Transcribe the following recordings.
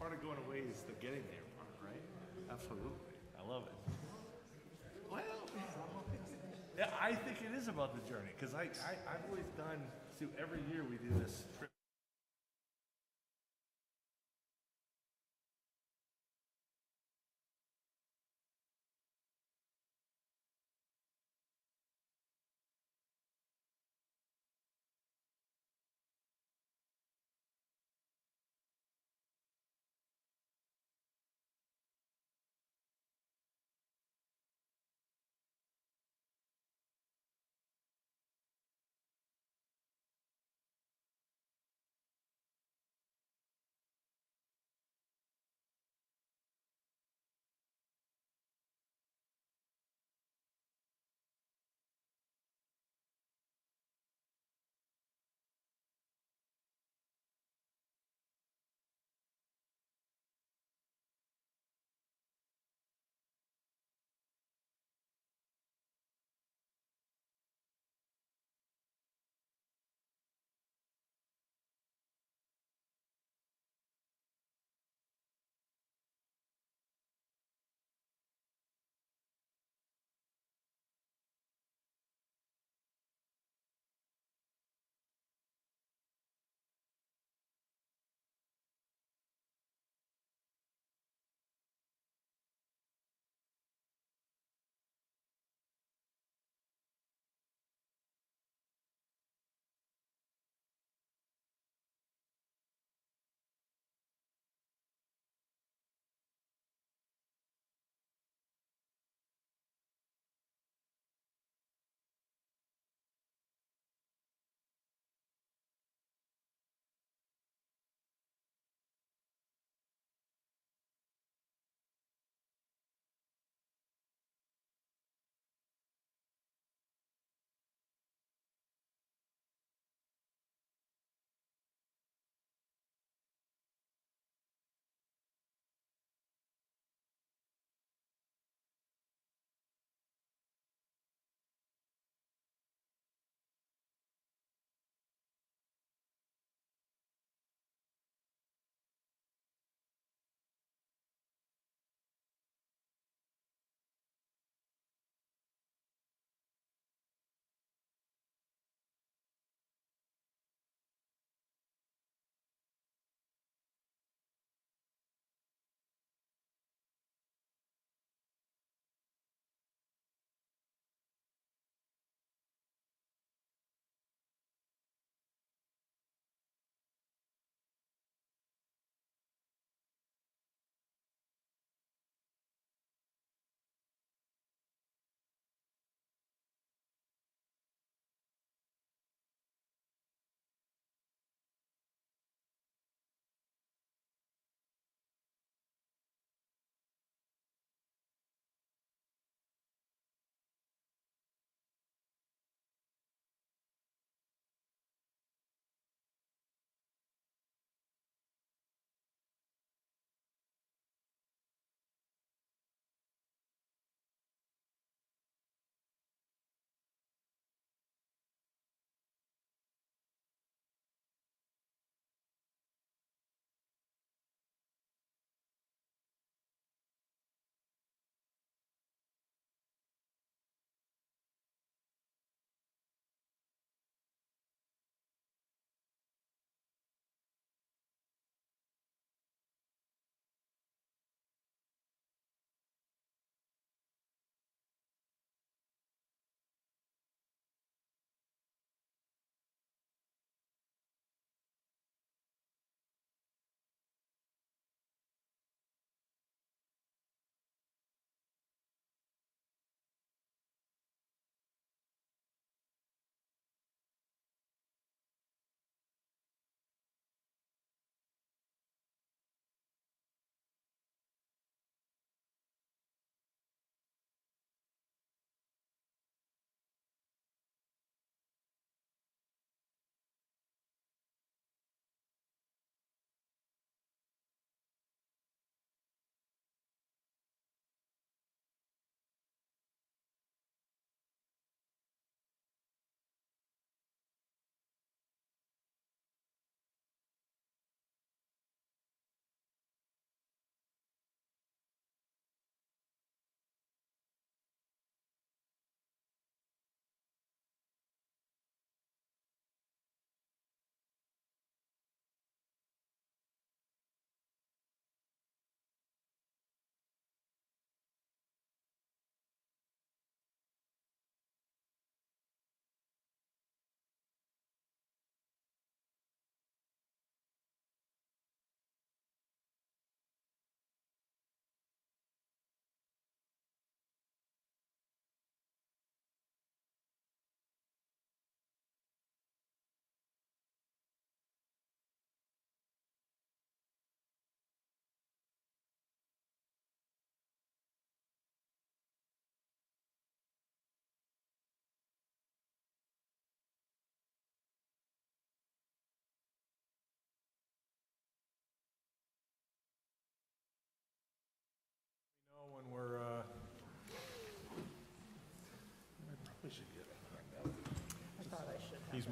part of going away is the getting there part, right? Absolutely. I love it. Well, yeah, I think it is about the journey because I've always done. So every year we do this trip.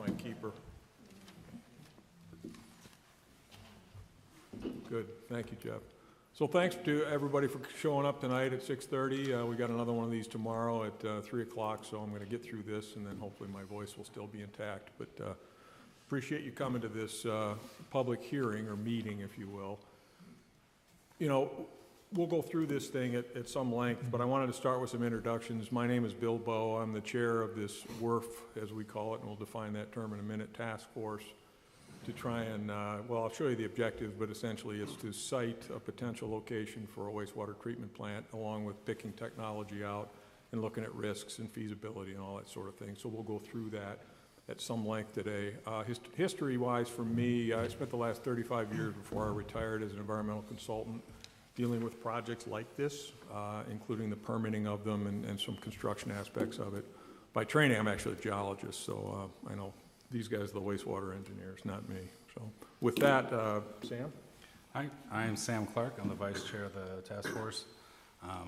my keeper. Good, thank you, Jeff. So thanks to everybody for showing up tonight at 6:30. We got another one of these tomorrow at 3 o'clock, so I'm going to get through this, and then hopefully my voice will still be intact. But appreciate you coming to this public hearing, or meeting, if you will. You know, we'll go through this thing at some length, but I wanted to start with some introductions. My name is Bill Bowe. I'm the chair of this WRRF, as we call it, and we'll define that term in a minute, task force, to try and, well, I'll show you the objective, but essentially it's to cite a potential location for a wastewater treatment plant, along with picking technology out and looking at risks and feasibility and all that sort of thing. So we'll go through that at some length today. History-wise, for me, I spent the last 35 years before I retired as an environmental consultant dealing with projects like this, including the permitting of them and some construction aspects of it. By training, I'm actually a geologist, so I know these guys are the wastewater engineers, not me. So with that, Sam? Hi, I'm Sam Clark. I'm the vice chair of the task force.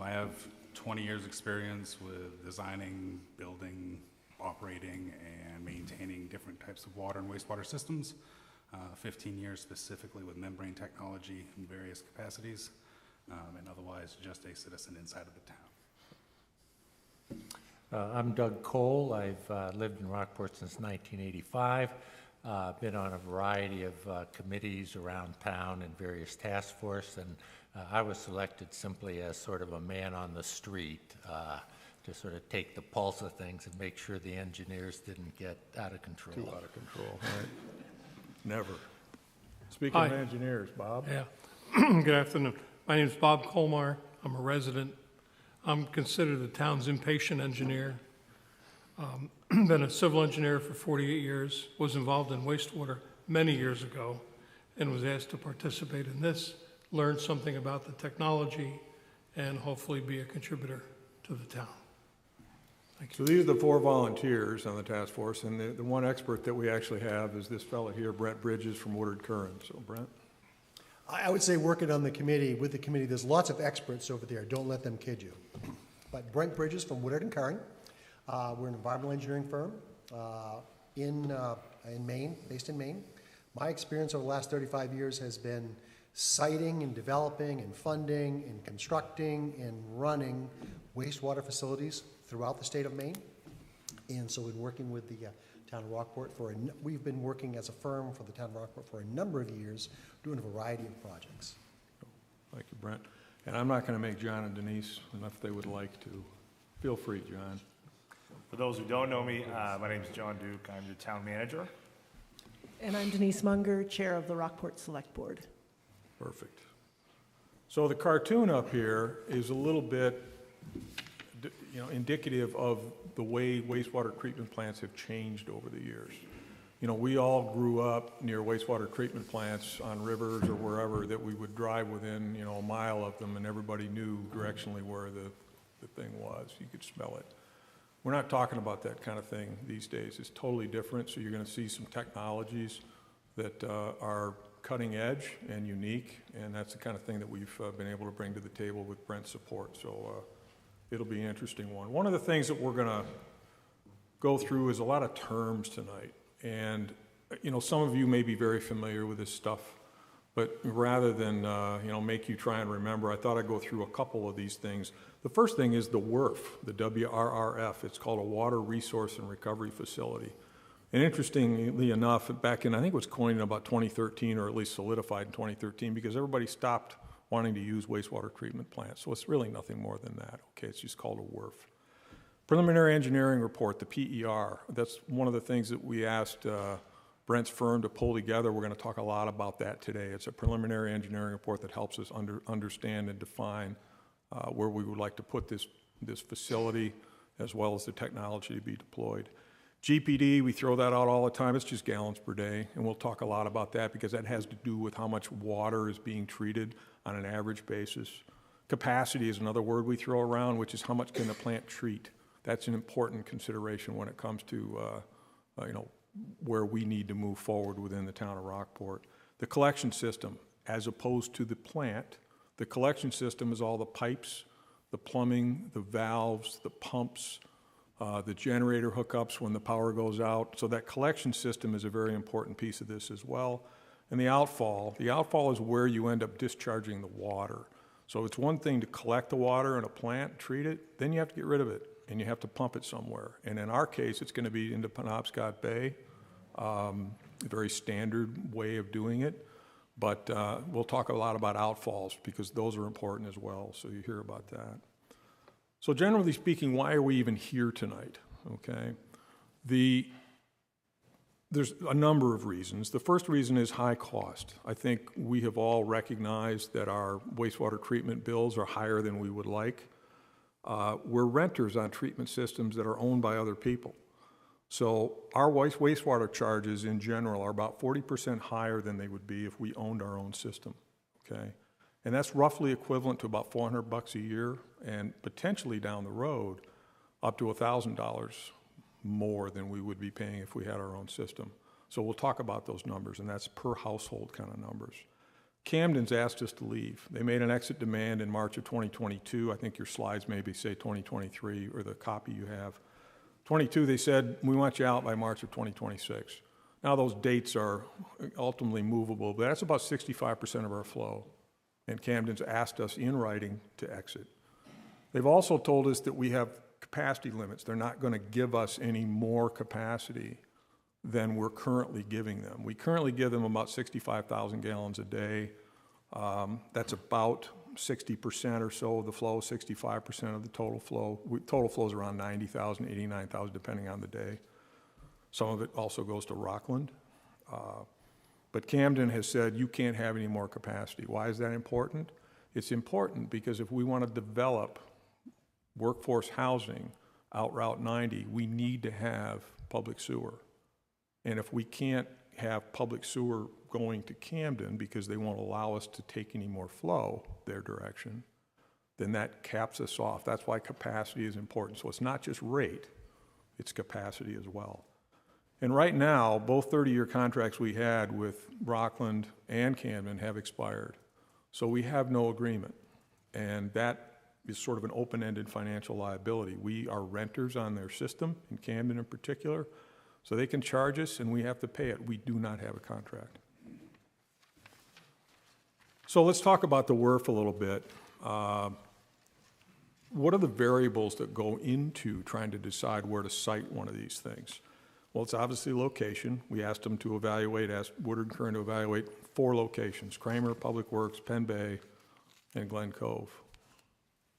I have 20 years experience with designing, building, operating, and maintaining different types of water and wastewater systems. 15 years specifically with membrane technology in various capacities, and otherwise just a citizen inside of the town. I'm Doug Cole. I've lived in Rockport since 1985. Been on a variety of committees around town and various task force, and I was selected simply as sort of a man on the street to sort of take the pulse of things and make sure the engineers didn't get out of control. Too out of control, right? Never. Speaking of engineers, Bob? Yeah. Good afternoon. My name is Bob Colmar. I'm a resident. I'm considered the town's inpatient engineer. Been a civil engineer for 48 years, was involved in wastewater many years ago, and was asked to participate in this, learn something about the technology, and hopefully be a contributor to the town. Thank you. So these are the 4 volunteers on the task force, and the one expert that we actually have is this fellow here, Brent Bridges from Woodard Curran. So Brent? I would say working on the committee, with the committee, there's lots of experts over there. Don't let them kid you. But Brent Bridges from Woodard and Curran. We're an environmental engineering firm in Maine, based in Maine. My experience over the last 35 years has been siting and developing and funding and constructing and running wastewater facilities throughout the state of Maine. And so we've been working with the town of Rockport we've been working as a firm for the town of Rockport for a number of years, doing a variety of projects. Thank you, Brent. And I'm not going to make John and Denise, unless they would like to. Feel free, John. For those who don't know me, my name is John Duke. I'm the town manager. And I'm Denise Munger, chair of the Rockport Select Board. Perfect. So the cartoon up here is a little bit, indicative of the way wastewater treatment plants have changed over the years. You know, we all grew up near wastewater treatment plants on rivers or wherever that we would drive within, a mile of them, and everybody knew directionally where the thing was. You could smell it. We're not talking about that kind of thing these days. It's totally different. So you're going to see some technologies that are cutting edge and unique, and that's the kind of thing that we've been able to bring to the table with Brent's support. So it'll be an interesting one. One of the things that we're going to go through is a lot of terms tonight. And, some of you may be very familiar with this stuff, but rather than, make you try and remember, I thought I'd go through a couple of these things. The first thing is the WRRF, the WRRF. It's called a Water Resource and Recovery Facility. And interestingly enough, back in, I think it was coined in about 2013, or at least solidified in 2013, because everybody stopped wanting to use wastewater treatment plants. So it's really nothing more than that, okay? It's just called a WRRF. Preliminary Engineering Report, the PER. That's one of the things that we asked Brent's firm to pull together. We're going to talk a lot about that today. It's a preliminary engineering report that helps us understand and define where we would like to put this facility, as well as the technology to be deployed. GPD, we throw that out all the time. It's just gallons per day, and we'll talk a lot about that because that has to do with how much water is being treated on an average basis. Capacity is another word we throw around, which is how much can the plant treat. That's an important consideration when it comes to where we need to move forward within the town of Rockport. The collection system, as opposed to the plant, the collection system is all the pipes, the plumbing, the valves, the pumps, the generator hookups when the power goes out. So that collection system is a very important piece of this as well. And the outfall is where you end up discharging the water. So it's one thing to collect the water in a plant, treat it, then you have to get rid of it, and you have to pump it somewhere. And in our case, it's going to be into Penobscot Bay, a very standard way of doing it. But we'll talk a lot about outfalls because those are important as well, so you hear about that. So generally speaking, why are we even here tonight? Okay, there's a number of reasons. The first reason is high cost. I think we have all recognized that our wastewater treatment bills are higher than we would like. We're renters on treatment systems that are owned by other people. So our wastewater charges in general are about 40% higher than they would be if we owned our own system, okay? And that's roughly equivalent to about $400 a year, and potentially down the road, up to $1,000 more than we would be paying if we had our own system. So we'll talk about those numbers, and that's per household kind of numbers. Camden's asked us to leave. They made an exit demand in March of 2022. I think your slides maybe say 2023, or the copy you have. 22, they said, we want you out by March of 2026. Now those dates are ultimately movable, but that's about 65% of our flow. And Camden's asked us in writing to exit. They've also told us that we have capacity limits. They're not going to give us any more capacity than we're currently giving them. We currently give them about 65,000 gallons a day. That's about 60% or so of the flow, 65% of the total flow. Total flow is around 90,000, 89,000, depending on the day. Some of it also goes to Rockland. But Camden has said you can't have any more capacity. Why is that important? It's important because if we want to develop workforce housing out Route 90, we need to have public sewer. And if we can't have public sewer going to Camden because they won't allow us to take any more flow their direction, then that caps us off. That's why capacity is important. So it's not just rate, it's capacity as well. And right now, both 30-year contracts we had with Rockland and Camden have expired. So we have no agreement. And that is sort of an open-ended financial liability. We are renters on their system, in Camden in particular, so they can charge us and we have to pay it. We do not have a contract. So let's talk about the WRRF a little bit. What are the variables that go into trying to decide where to site one of these things? Well, it's obviously location. We asked them to evaluate, asked Woodard and Curran to evaluate 4 locations: Kramer, Public Works, Penn Bay, and Glen Cove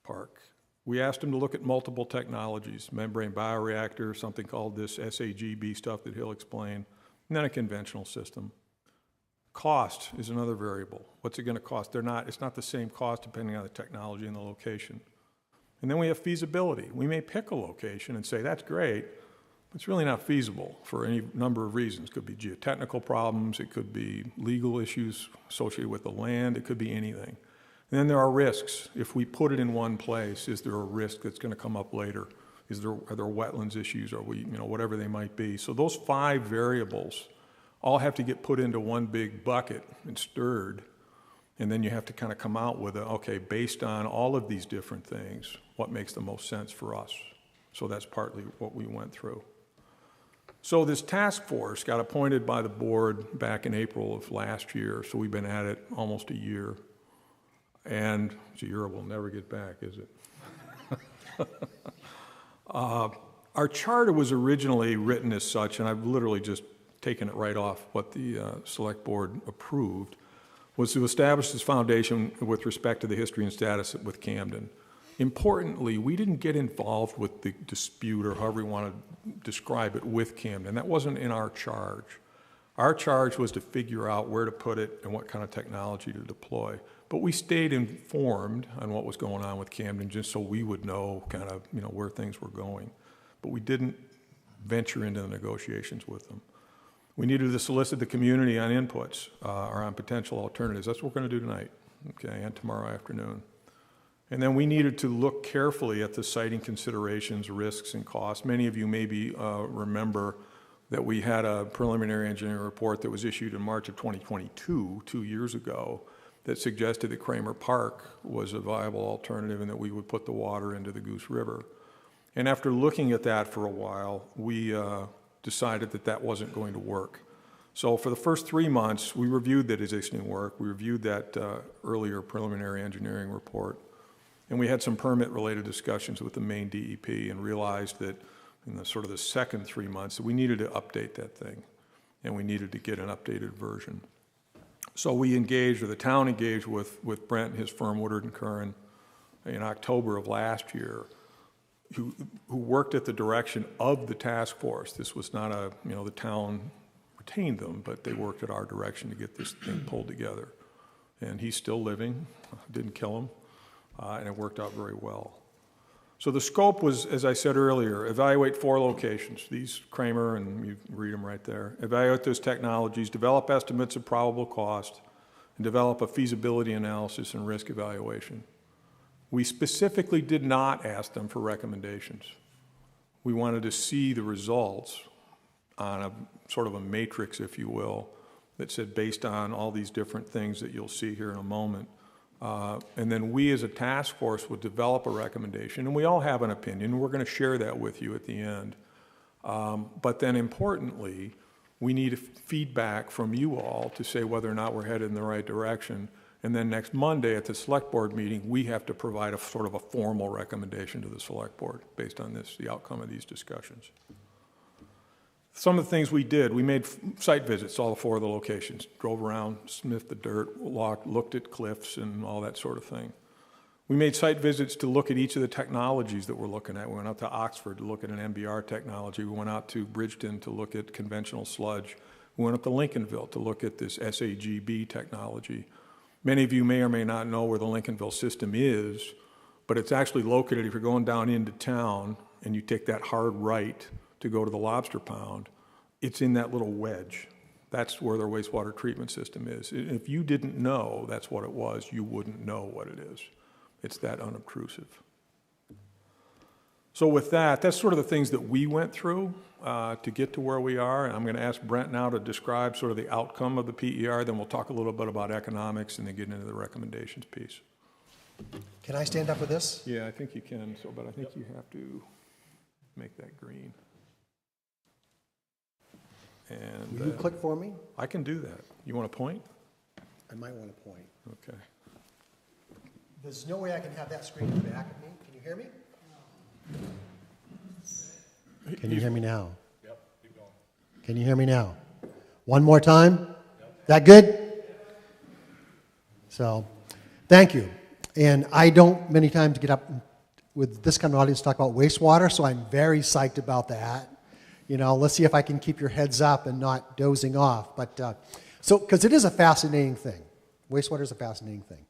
Park. We asked them to look at multiple technologies: membrane bioreactor, something called this SAGB stuff that he'll explain, and then a conventional system. Cost is another variable. What's it going to cost? It's not the same cost depending on the technology and the location. And then we have feasibility. We may pick a location and say, that's great, but it's really not feasible for any number of reasons. It could be geotechnical problems, it could be legal issues associated with the land, it could be anything. And then there are risks. If we put it in one place, is there a risk that's going to come up later? Are there wetlands issues? Are we, whatever they might be. So those 5 variables all have to get put into one big bucket and stirred, and then you have to kind of come out with okay, based on all of these different things, what makes the most sense for us? So that's partly what we went through. So this task force got appointed by the board back in April of last year, so we've been at it almost a year. And it's a year we'll never get back, is it? Our charter was originally written as such, and I've literally just taken it right off what the select board approved, was to establish this foundation with respect to the history and status with Camden. Importantly, we didn't get involved with the dispute, or however you want to describe it, with Camden. That wasn't in our charge. Our charge was to figure out where to put it and what kind of technology to deploy. But we stayed informed on what was going on with Camden just so we would know kind of, where things were going. But we didn't venture into the negotiations with them. We needed to solicit the community on inputs or on potential alternatives. That's what we're going to do tonight, okay, and tomorrow afternoon. And then we needed to look carefully at the siting considerations, risks, and costs. Many of you maybe remember that we had a preliminary engineering report that was issued in March of 2022, 2 years ago, that suggested that Kramer Park was a viable alternative and that we would put the water into the Goose River. And after looking at that for a while, we decided that that wasn't going to work. So for the first 3 months, we reviewed that existing work. We reviewed that earlier preliminary engineering report. And we had some permit-related discussions with the Maine DEP and realized that in the sort of the second 3 months that we needed to update that thing. And we needed to get an updated version. So we engaged, or the town engaged with Brent and his firm, Woodard and Curran, in October of last year, who worked at the direction of the task force. This was not a, the town retained them, but they worked at our direction to get this thing pulled together. And he's still living, didn't kill him, and it worked out very well. So the scope was, as I said earlier, evaluate 4 locations. These, Kramer, and you read them right there. Evaluate those technologies, develop estimates of probable cost, and develop a feasibility analysis and risk evaluation. We specifically did not ask them for recommendations. We wanted to see the results on a sort of a matrix, if you will, that said based on all these different things that you'll see here in a moment. And then we as a task force would develop a recommendation, and we all have an opinion. We're going to share that with you at the end. But then importantly, we need feedback from you all to say whether or not we're headed in the right direction. And then next Monday at the select board meeting, we have to provide a sort of a formal recommendation to the select board based on this, the outcome of these discussions. Some of the things we did, we made site visits to all 4 of the locations, drove around, sniffed the dirt, looked at cliffs and all that sort of thing. We made site visits to look at each of the technologies that we're looking at. We went out to Oxford to look at an MBR technology. We went out to Bridgeton to look at conventional sludge. We went up to Lincolnville to look at this SAGB technology. Many of you may or may not know where the Lincolnville system is, but it's actually located, if you're going down into town and you take that hard right to go to the lobster pound, it's in that little wedge. That's where their wastewater treatment system is. If you didn't know that's what it was, you wouldn't know what it is. It's that unobtrusive. So with that, that's sort of the things that we went through to get to where we are. And I'm going to ask Brent now to describe sort of the outcome of the PER, then we'll talk a little bit about economics and then get into the recommendations piece. Can I stand up with this? Yeah, I think you can, but I think you have to make that green. And Will you click for me? I can do that. You want to point? I might want to point. Okay. There's no way I can have that screen in the back of me. Can you hear me? Can you hear me now? Yep, keep going. Can you hear me now? One more time? Yep. That good? So, thank you. And I don't many times get up with this kind of audience to talk about wastewater, so I'm very psyched about that. Let's see if I can keep your heads up and not dozing off. But because it is a fascinating thing. Wastewater is a fascinating thing.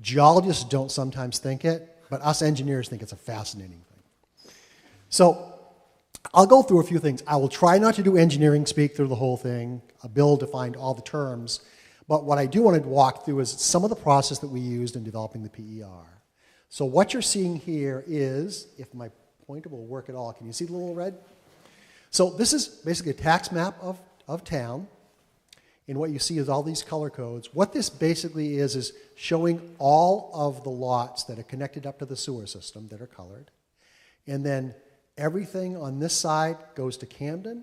Geologists don't sometimes think it, but us engineers think it's a fascinating thing. So I'll go through a few things. I will try not to do engineering speak through the whole thing. Bill defined all the terms. But what I do want to walk through is some of the process that we used in developing the PER. So what you're seeing here is, if my pointer will work at all, can you see the little red? So this is basically a tax map of town. And what you see is all these color codes. What this basically is showing all of the lots that are connected up to the sewer system that are colored. And then everything on this side goes to Camden.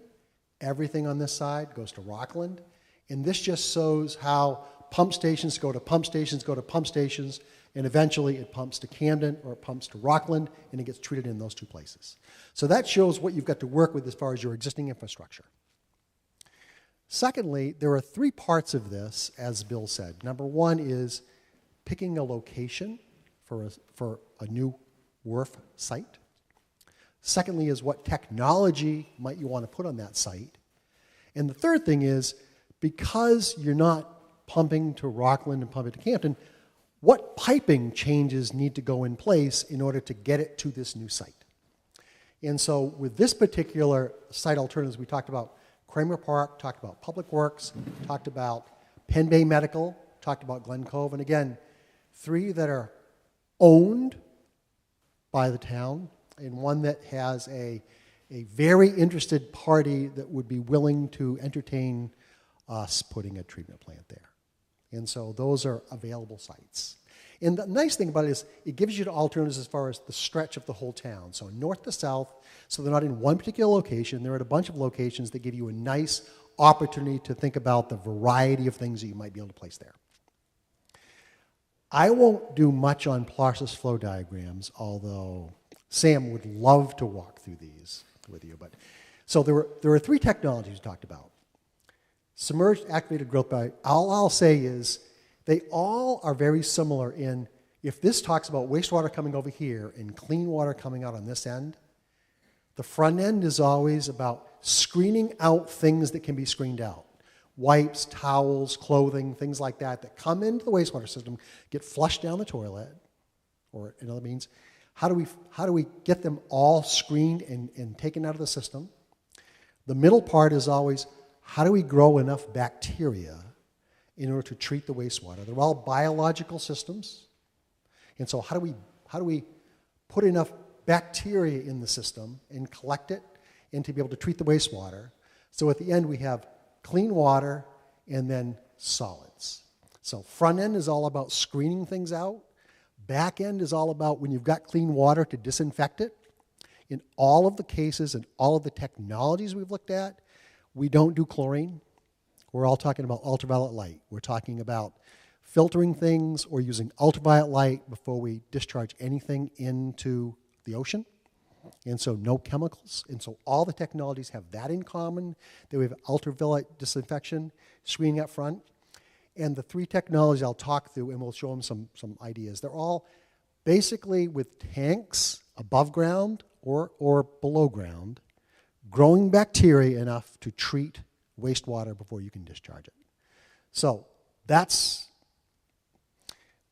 Everything on this side goes to Rockland. And this just shows how pump stations go to pump stations go to pump stations, and eventually it pumps to Camden or it pumps to Rockland, and it gets treated in those 2 places. So that shows what you've got to work with as far as your existing infrastructure. Secondly, there are 3 parts of this, as Bill said. Number 1 is picking a location for a new WRRF site. Secondly is what technology might you want to put on that site. And the third thing is, because you're not pumping to Rockland and pumping to Camden, what piping changes need to go in place in order to get it to this new site? And so with this particular site alternatives, we talked about Kramer Park, talked about Public Works, talked about Penn Bay Medical, talked about Glen Cove, and again, 3 that are owned by the town, and 1 that has a very interested party that would be willing to entertain us putting a treatment plant there. And so those are available sites. And the nice thing about it is it gives you the alternatives as far as the stretch of the whole town. So north to south, so they're not in one particular location. They're at a bunch of locations that give you a nice opportunity to think about the variety of things that you might be able to place there. I won't do much on process flow diagrams, although Sam would love to walk through these with you. But so there are three technologies we talked about. Submerged activated growth by, all I'll say is they all are very similar in, if this talks about wastewater coming over here and clean water coming out on this end, the front end is always about screening out things that can be screened out. Wipes, towels, clothing, things like that come into the wastewater system, get flushed down the toilet, or in other means, how do we get them all screened and taken out of the system? The middle part is always, how do we grow enough bacteria in order to treat the wastewater? They're all biological systems. And so how do we put enough bacteria in the system and collect it and to be able to treat the wastewater? So at the end we have clean water and then solids. So front end is all about screening things out. Back end is all about when you've got clean water to disinfect it. In all of the cases and all of the technologies we've looked at, we don't do chlorine. We're all talking about ultraviolet light. We're talking about filtering things or using ultraviolet light before we discharge anything into the ocean. And so no chemicals. And so all the technologies have that in common, that we have ultraviolet disinfection, screening up front. And the three technologies I'll talk through, and we'll show them some ideas. They're all basically with tanks above ground or below ground, growing bacteria enough to treat wastewater before you can discharge it. So this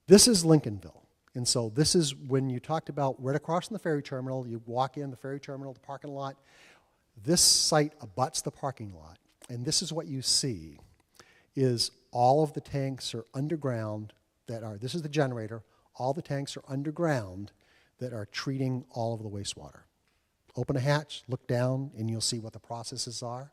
is Lincolnville. And so this is when you talked about right across from the ferry terminal, you walk in the ferry terminal, the parking lot. This site abuts the parking lot. And this is what you see, is all of the tanks are underground this is the generator, all the tanks are underground that are treating all of the wastewater. Open a hatch, look down, and you'll see what the processes are.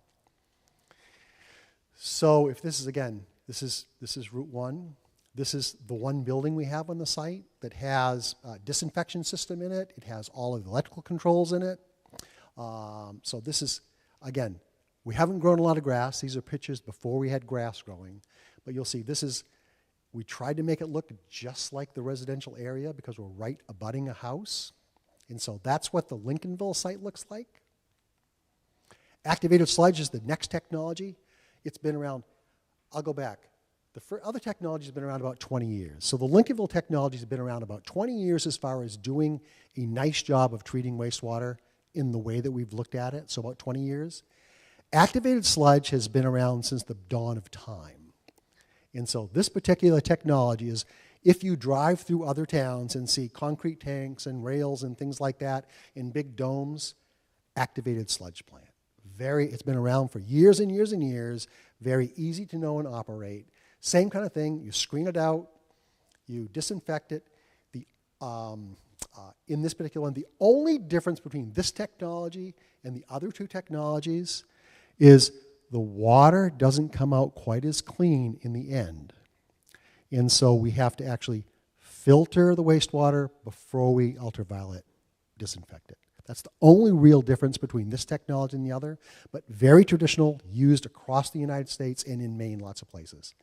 So if this is, again, this is Route 1. This is the one building we have on the site that has a disinfection system in it. It has all of the electrical controls in it. So this is, again, we haven't grown a lot of grass. These are pictures before we had grass growing. But you'll see we tried to make it look just like the residential area because we're right abutting a house. And so that's what the Lincolnville site looks like. Activated sludge is the next technology. It's been around, I'll go back. The other technology has been around about 20 years. So the Lincolnville technology has been around about 20 years as far as doing a nice job of treating wastewater in the way that we've looked at it, so about 20 years. Activated sludge has been around since the dawn of time. And so this particular technology is, if you drive through other towns and see concrete tanks and rails and things like that in big domes, activated sludge plant. It's been around for years and years and years, very easy to know and operate. Same kind of thing, you screen it out, you disinfect it. In this particular one, the only difference between this technology and the other two technologies is the water doesn't come out quite as clean in the end. And so we have to actually filter the wastewater before we ultraviolet disinfect it. That's the only real difference between this technology and the other, but very traditional, used across the United States and in Maine, lots of places.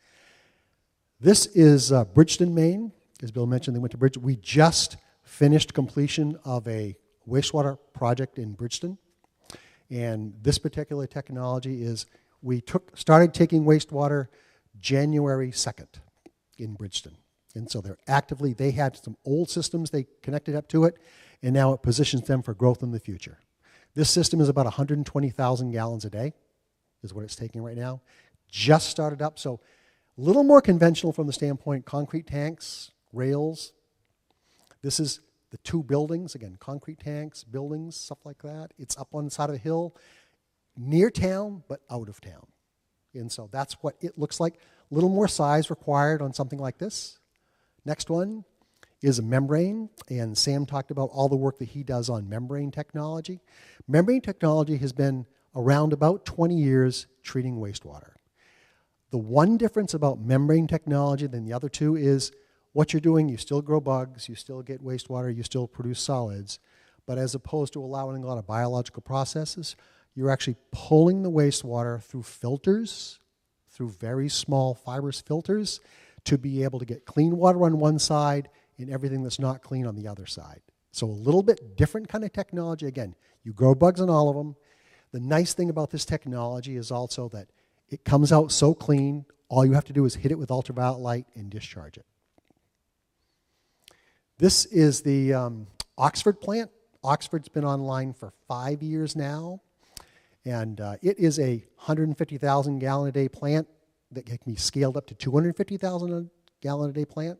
This is Bridgeton, Maine. As Bill mentioned, they went to Bridgeton. We just finished completion of a wastewater project in Bridgeton. And this particular technology is, started taking wastewater January 2nd in Bridgeton. And so they had some old systems, they connected up to it, and now it positions them for growth in the future. This system is about 120,000 gallons a day, is what it's taking right now. Just started up, so a little more conventional from the standpoint, concrete tanks, rails. This is the two buildings, again, concrete tanks, buildings, stuff like that. It's up on the side of the hill, near town, but out of town. And so that's what it looks like. A little more size required on something like this. Next one is a membrane, and Sam talked about all the work that he does on membrane technology. Membrane technology has been around about 20 years treating wastewater. The one difference about membrane technology than the other two is what you're doing, you still grow bugs, you still get wastewater, you still produce solids, but as opposed to allowing a lot of biological processes, you're actually pulling the wastewater through filters, through very small fibrous filters, to be able to get clean water on one side and everything that's not clean on the other side. So a little bit different kind of technology. Again, you grow bugs in all of them. The nice thing about this technology is also that it comes out so clean, all you have to do is hit it with ultraviolet light and discharge it. This is the Oxford plant. Oxford's been online for 5 years now, and it is a 150,000 gallon a day plant that can be scaled up to 250,000 gallon a day plant.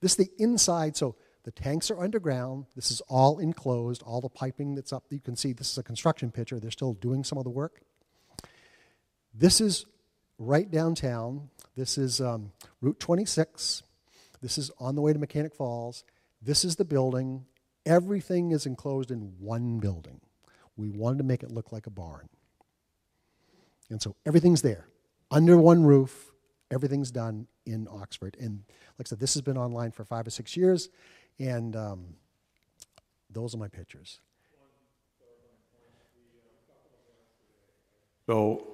This is the inside, so the tanks are underground. This is all enclosed, all the piping that's up. You can see this is a construction picture. They're still doing some of the work. This is right downtown. This is Route 26. This is on the way to Mechanic Falls. This is the building. Everything is enclosed in one building. We wanted to make it look like a barn. And so everything's there. Under one roof, everything's done in Oxford. And like I said, this has been online for 5 or 6 years. And those are my pictures. So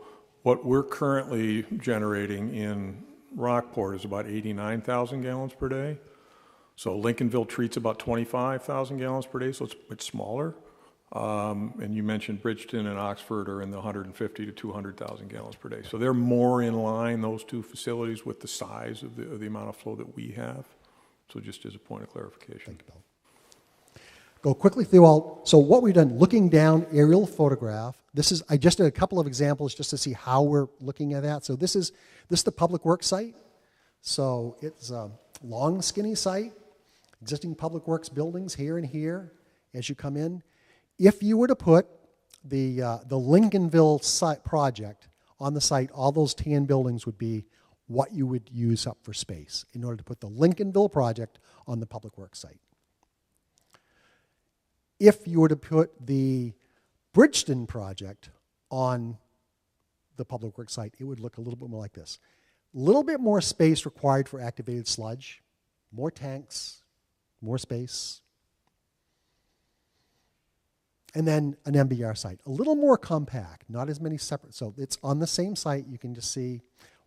what we're currently generating in Rockport is about 89,000 gallons per day. So Lincolnville treats about 25,000 gallons per day, so it's smaller. And you mentioned Bridgeton and Oxford are in the 150 to 200,000 gallons per day. So they're more in line, those two facilities, with the size of the amount of flow that we have. So just as a point of clarification. Thank you, Bill. Go quickly through all. So what we've done, looking down aerial photograph. This is, I just did a couple of examples just to see how we're looking at that. So this is the public works site. So it's a long, skinny site, existing public works buildings here and here as you come in. If you were to put the Lincolnville site project on the site, all those tan buildings would be what you would use up for space in order to put the Lincolnville project on the public works site. If you were to put the Bridgeton project on the public works site, it would look a little bit more like this. A little bit more space required for activated sludge, more tanks, more space. And then an MBR site, a little more compact, not as many separate. So it's on the same site. You can just see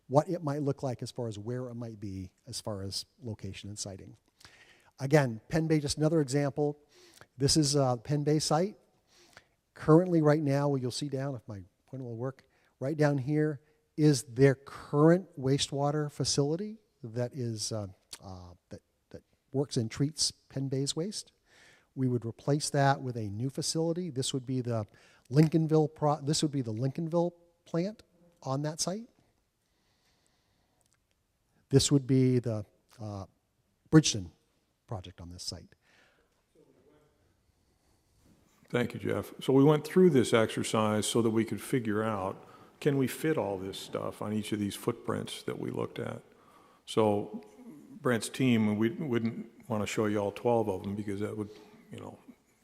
what it might look like as far as where it might be as far as location and siting. Again, Penn Bay, just another example. This is Penn Bay site. Currently right now, well, you'll see down, if my pointer will work, right down here is their current wastewater facility that is that works and treats Penn Bay's waste. We would replace that with a new facility. This would be the Lincolnville plant on that site. This would be the Bridgeton project on this site. Thank you, Jeff. So we went through this exercise so that we could figure out, can we fit all this stuff on each of these footprints that we looked at? So Brent's team, we wouldn't want to show you all 12 of them because that would,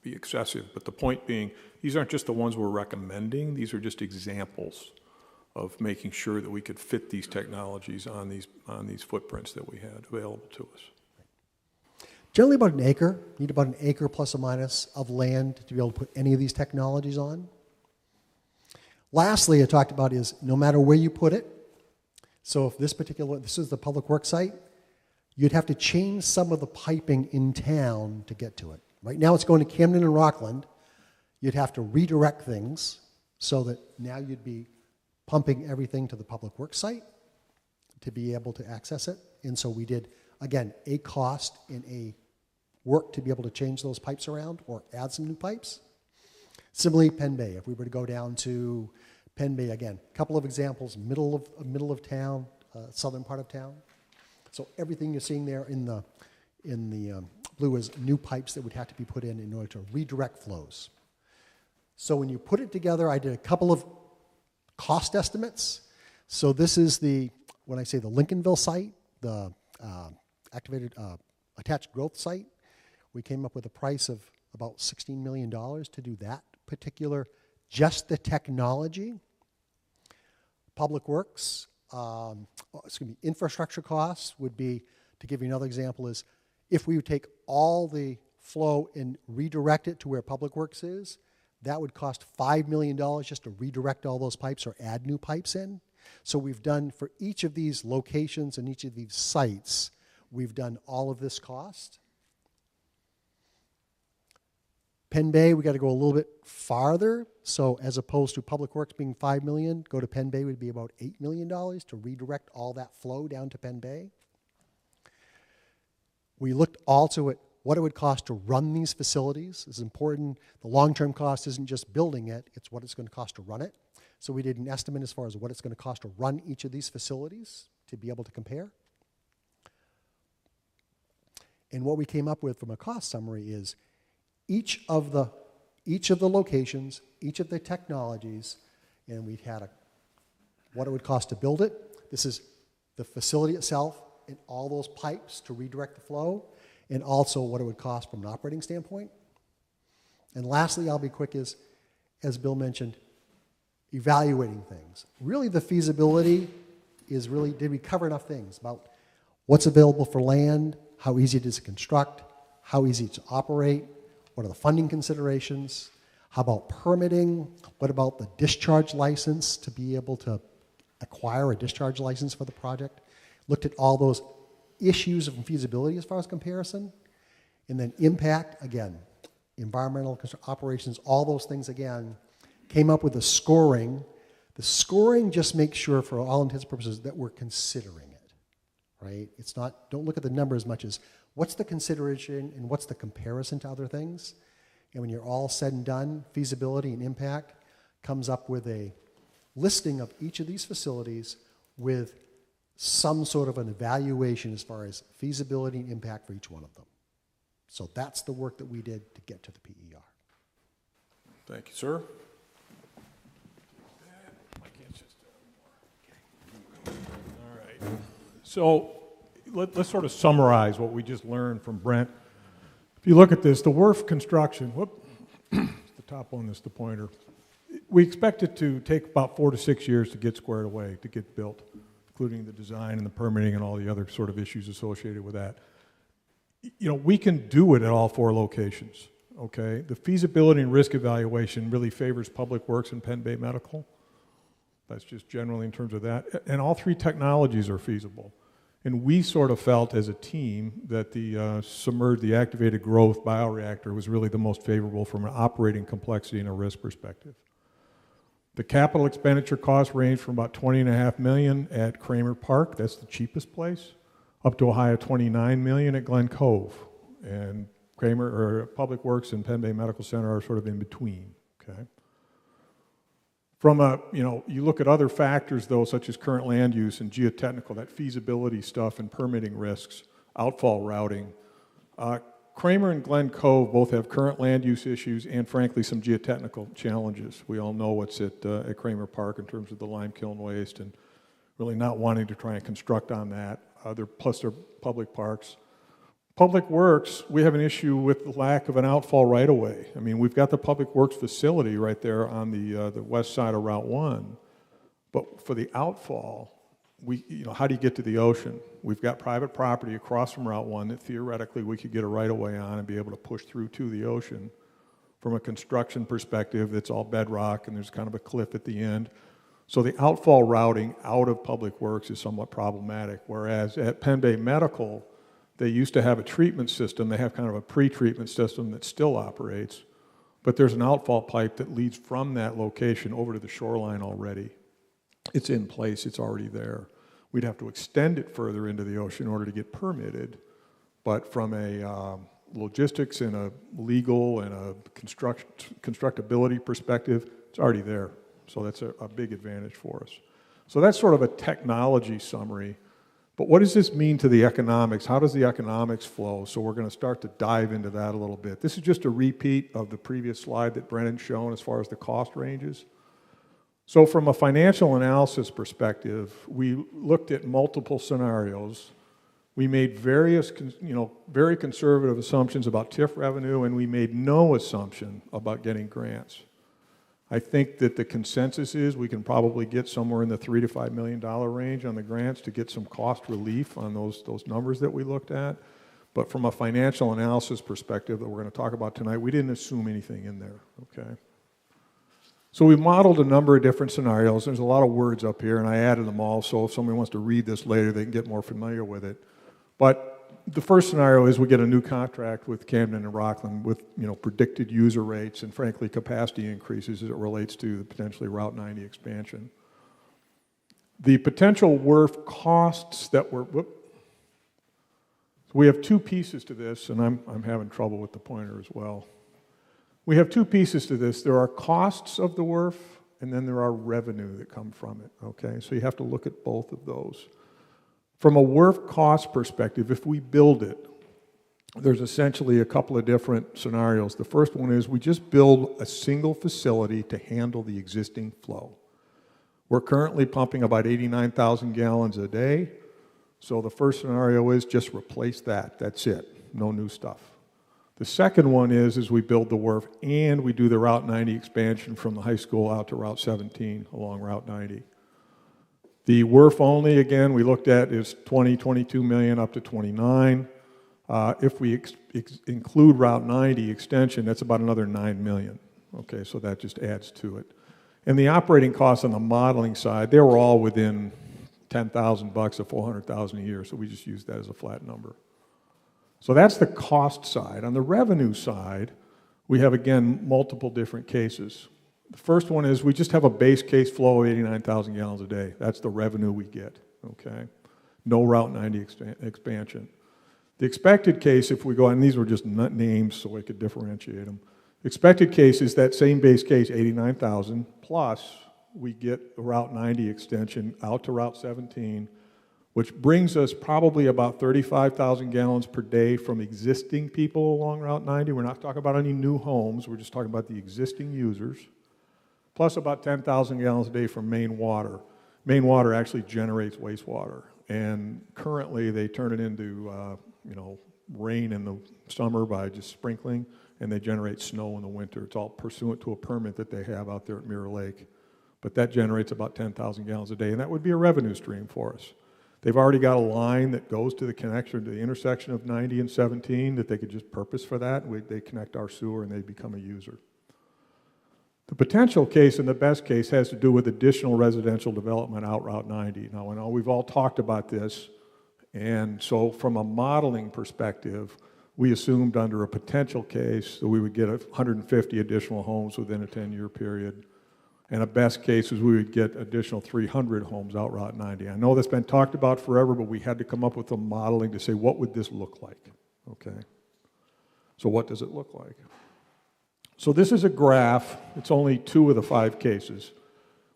be excessive. But the point being, these aren't just the ones we're recommending. These are just examples of making sure that we could fit these technologies on these footprints that we had available to us. Generally about an acre. You need about an acre plus or minus of land to be able to put any of these technologies on. Lastly, I talked about is no matter where you put it. So if this is the public works site, you'd have to change some of the piping in town to get to it. Right now it's going to Camden and Rockland. You'd have to redirect things so that now you'd be pumping everything to the public works site to be able to access it. And so we did, again, a cost and a work to be able to change those pipes around or add some new pipes. Similarly, Penn Bay. If we were to go down to Penn Bay, again, a couple of examples, middle of town, southern part of town. So everything you're seeing there in the blue is new pipes that would have to be put in order to redirect flows. So when you put it together, I did a couple of cost estimates. So this is when I say the Lincolnville site, the activated attached growth site, we came up with a price of about $16 million to do that particular, just the technology. Public Works, infrastructure costs would be To give you another example is, if we would take all the flow and redirect it to where Public Works is, that would cost $5 million just to redirect all those pipes or add new pipes in. So we've done, for each of these locations and each of these sites, we've done all of this cost. Penn Bay, we got to go a little bit farther. So as opposed to Public Works being $5 million, go to Penn Bay would be about $8 million to redirect all that flow down to Penn Bay. We looked also at what it would cost to run these facilities. It's important. The long-term cost isn't just building it, it's what it's going to cost to run it. So we did an estimate as far as what it's going to cost to run each of these facilities to be able to compare. And what we came up with from a cost summary is each of the locations, each of the technologies, and we had what it would cost to build it. This is the facility itself and all those pipes to redirect the flow, and also what it would cost from an operating standpoint. And lastly, I'll be quick, is, as Bill mentioned, evaluating things. Really the feasibility is really, did we cover enough things about what's available for land, how easy it is to construct, how easy it's to operate, what are the funding considerations, how about permitting, what about the discharge license to be able to acquire a discharge license for the project. Looked at all those issues of feasibility as far as comparison, and then impact, again, environmental operations, all those things again, came up with a scoring. The scoring just makes sure, for all intents and purposes, that we're considering it, right? It's not, don't look at the number as much as what's the consideration and what's the comparison to other things. And when you're all said and done, feasibility and impact comes up with a listing of each of these facilities with some sort of an evaluation as far as feasibility and impact for each one of them. So that's the work that we did to get to the PER. Thank you, sir. All right. So let's sort of summarize what we just learned from Brent. If you look at this, the WRRF construction, the top one is the pointer. We expect it to take about 4 to 6 years to get squared away, to get built, including the design and the permitting and all the other sort of issues associated with that. You know, we can do it at all 4 locations, okay? The feasibility and risk evaluation really favors Public Works and Penn Bay Medical. That's just generally in terms of that. And all 3 technologies are feasible. And we sort of felt as a team that the activated growth bioreactor was really the most favorable from an operating complexity and a risk perspective. The capital expenditure cost ranged from about $20.5 million at Kramer Park, that's the cheapest place, up to a high of $29 million at Glen Cove. And Public Works and Penn Bay Medical Center are sort of in between, okay? From you look at other factors though, such as current land use and geotechnical, that feasibility stuff and permitting risks, outfall routing. Kramer and Glen Cove both have current land use issues and frankly some geotechnical challenges. We all know what's at Kramer Park in terms of the lime kiln waste and really not wanting to try and construct on that. Plus they're public parks. Public Works, we have an issue with the lack of an outfall right-of-way. I mean, we've got the Public Works facility right there on the west side of Route 1, but for the outfall, how do you get to the ocean? We've got private property across from Route 1 that theoretically we could get a right-of-way on and be able to push through to the ocean. From a construction perspective, it's all bedrock and there's kind of a cliff at the end. So the outfall routing out of Public Works is somewhat problematic, whereas at Penn Bay Medical, they used to have a treatment system. They have kind of a pre-treatment system that still operates, but there's an outfall pipe that leads from that location over to the shoreline already. It's in place, it's already there. We'd have to extend it further into the ocean in order to get permitted, but from a logistics and a legal and a constructability perspective, it's already there. So that's a big advantage for us. So that's sort of a technology summary. But what does this mean to the economics? How does the economics flow? So we're going to start to dive into that a little bit. This is just a repeat of the previous slide that Brennan shown as far as the cost ranges. So from a financial analysis perspective, we looked at multiple scenarios. We made various, very conservative assumptions about TIF revenue, and we made no assumption about getting grants. I think that the consensus is we can probably get somewhere in the $3 to $5 million range on the grants to get some cost relief on those numbers that we looked at. But from a financial analysis perspective that we're going to talk about tonight, we didn't assume anything in there, okay? So we modeled a number of different scenarios. There's a lot of words up here, and I added them all, so if somebody wants to read this later, they can get more familiar with it. But the first scenario is we get a new contract with Camden and Rockland with, predicted user rates and frankly capacity increases as it relates to the potentially Route 90 expansion. The potential WRRF costs that were, we have two pieces to this, and I'm having trouble with the pointer as well. We have two pieces to this. There are costs of the WRRF, and then there are revenue that come from it, okay? So you have to look at both of those. From a WRRF cost perspective, if we build it, there's essentially a couple of different scenarios. The first one is we just build a single facility to handle the existing flow. We're currently pumping about 89,000 gallons a day, so the first scenario is just replace that. That's it. No new stuff. The second one is we build the WRRF and we do the Route 90 expansion from the high school out to Route 17 along Route 90. The WRRF only, again, we looked at is 22 million up to 29. If we include Route 90 extension, that's about another 9 million. Okay, so that just adds to it. And the operating costs on the modeling side, they were all within $10,000 to $400,000 a year, so we just used that as a flat number. So that's the cost side. On the revenue side, we have, again, multiple different cases. The first one is we just have a base case flow of 89,000 gallons a day. That's the revenue we get, okay? No Route 90 expansion. The expected case, if we go, and these were just names so I could differentiate them. Expected case is that same base case, 89,000, plus we get a Route 90 extension out to Route 17, which brings us probably about 35,000 gallons per day from existing people along Route 90. We're not talking about any new homes. We're just talking about the existing users, plus about 10,000 gallons a day from main water. Main water actually generates wastewater, and currently they turn it into rain in the summer by just sprinkling, and they generate snow in the winter. It's all pursuant to a permit that they have out there at Mirror Lake. But that generates about 10,000 gallons a day, and that would be a revenue stream for us. They've already got a line that goes to the connection to the intersection of 90 and 17 that they could just purpose for that. They connect our sewer and they become a user. The potential case and the best case has to do with additional residential development out Route 90. Now, I know we've all talked about this, and so from a modeling perspective, we assumed under a potential case that we would get 150 additional homes within a 10-year period. And a best case is we would get additional 300 homes out Route 90. I know that's been talked about forever, but we had to come up with a modeling to say, what would this look like? Okay. So what does it look like? So this is a graph. It's only 2 of the 5 cases.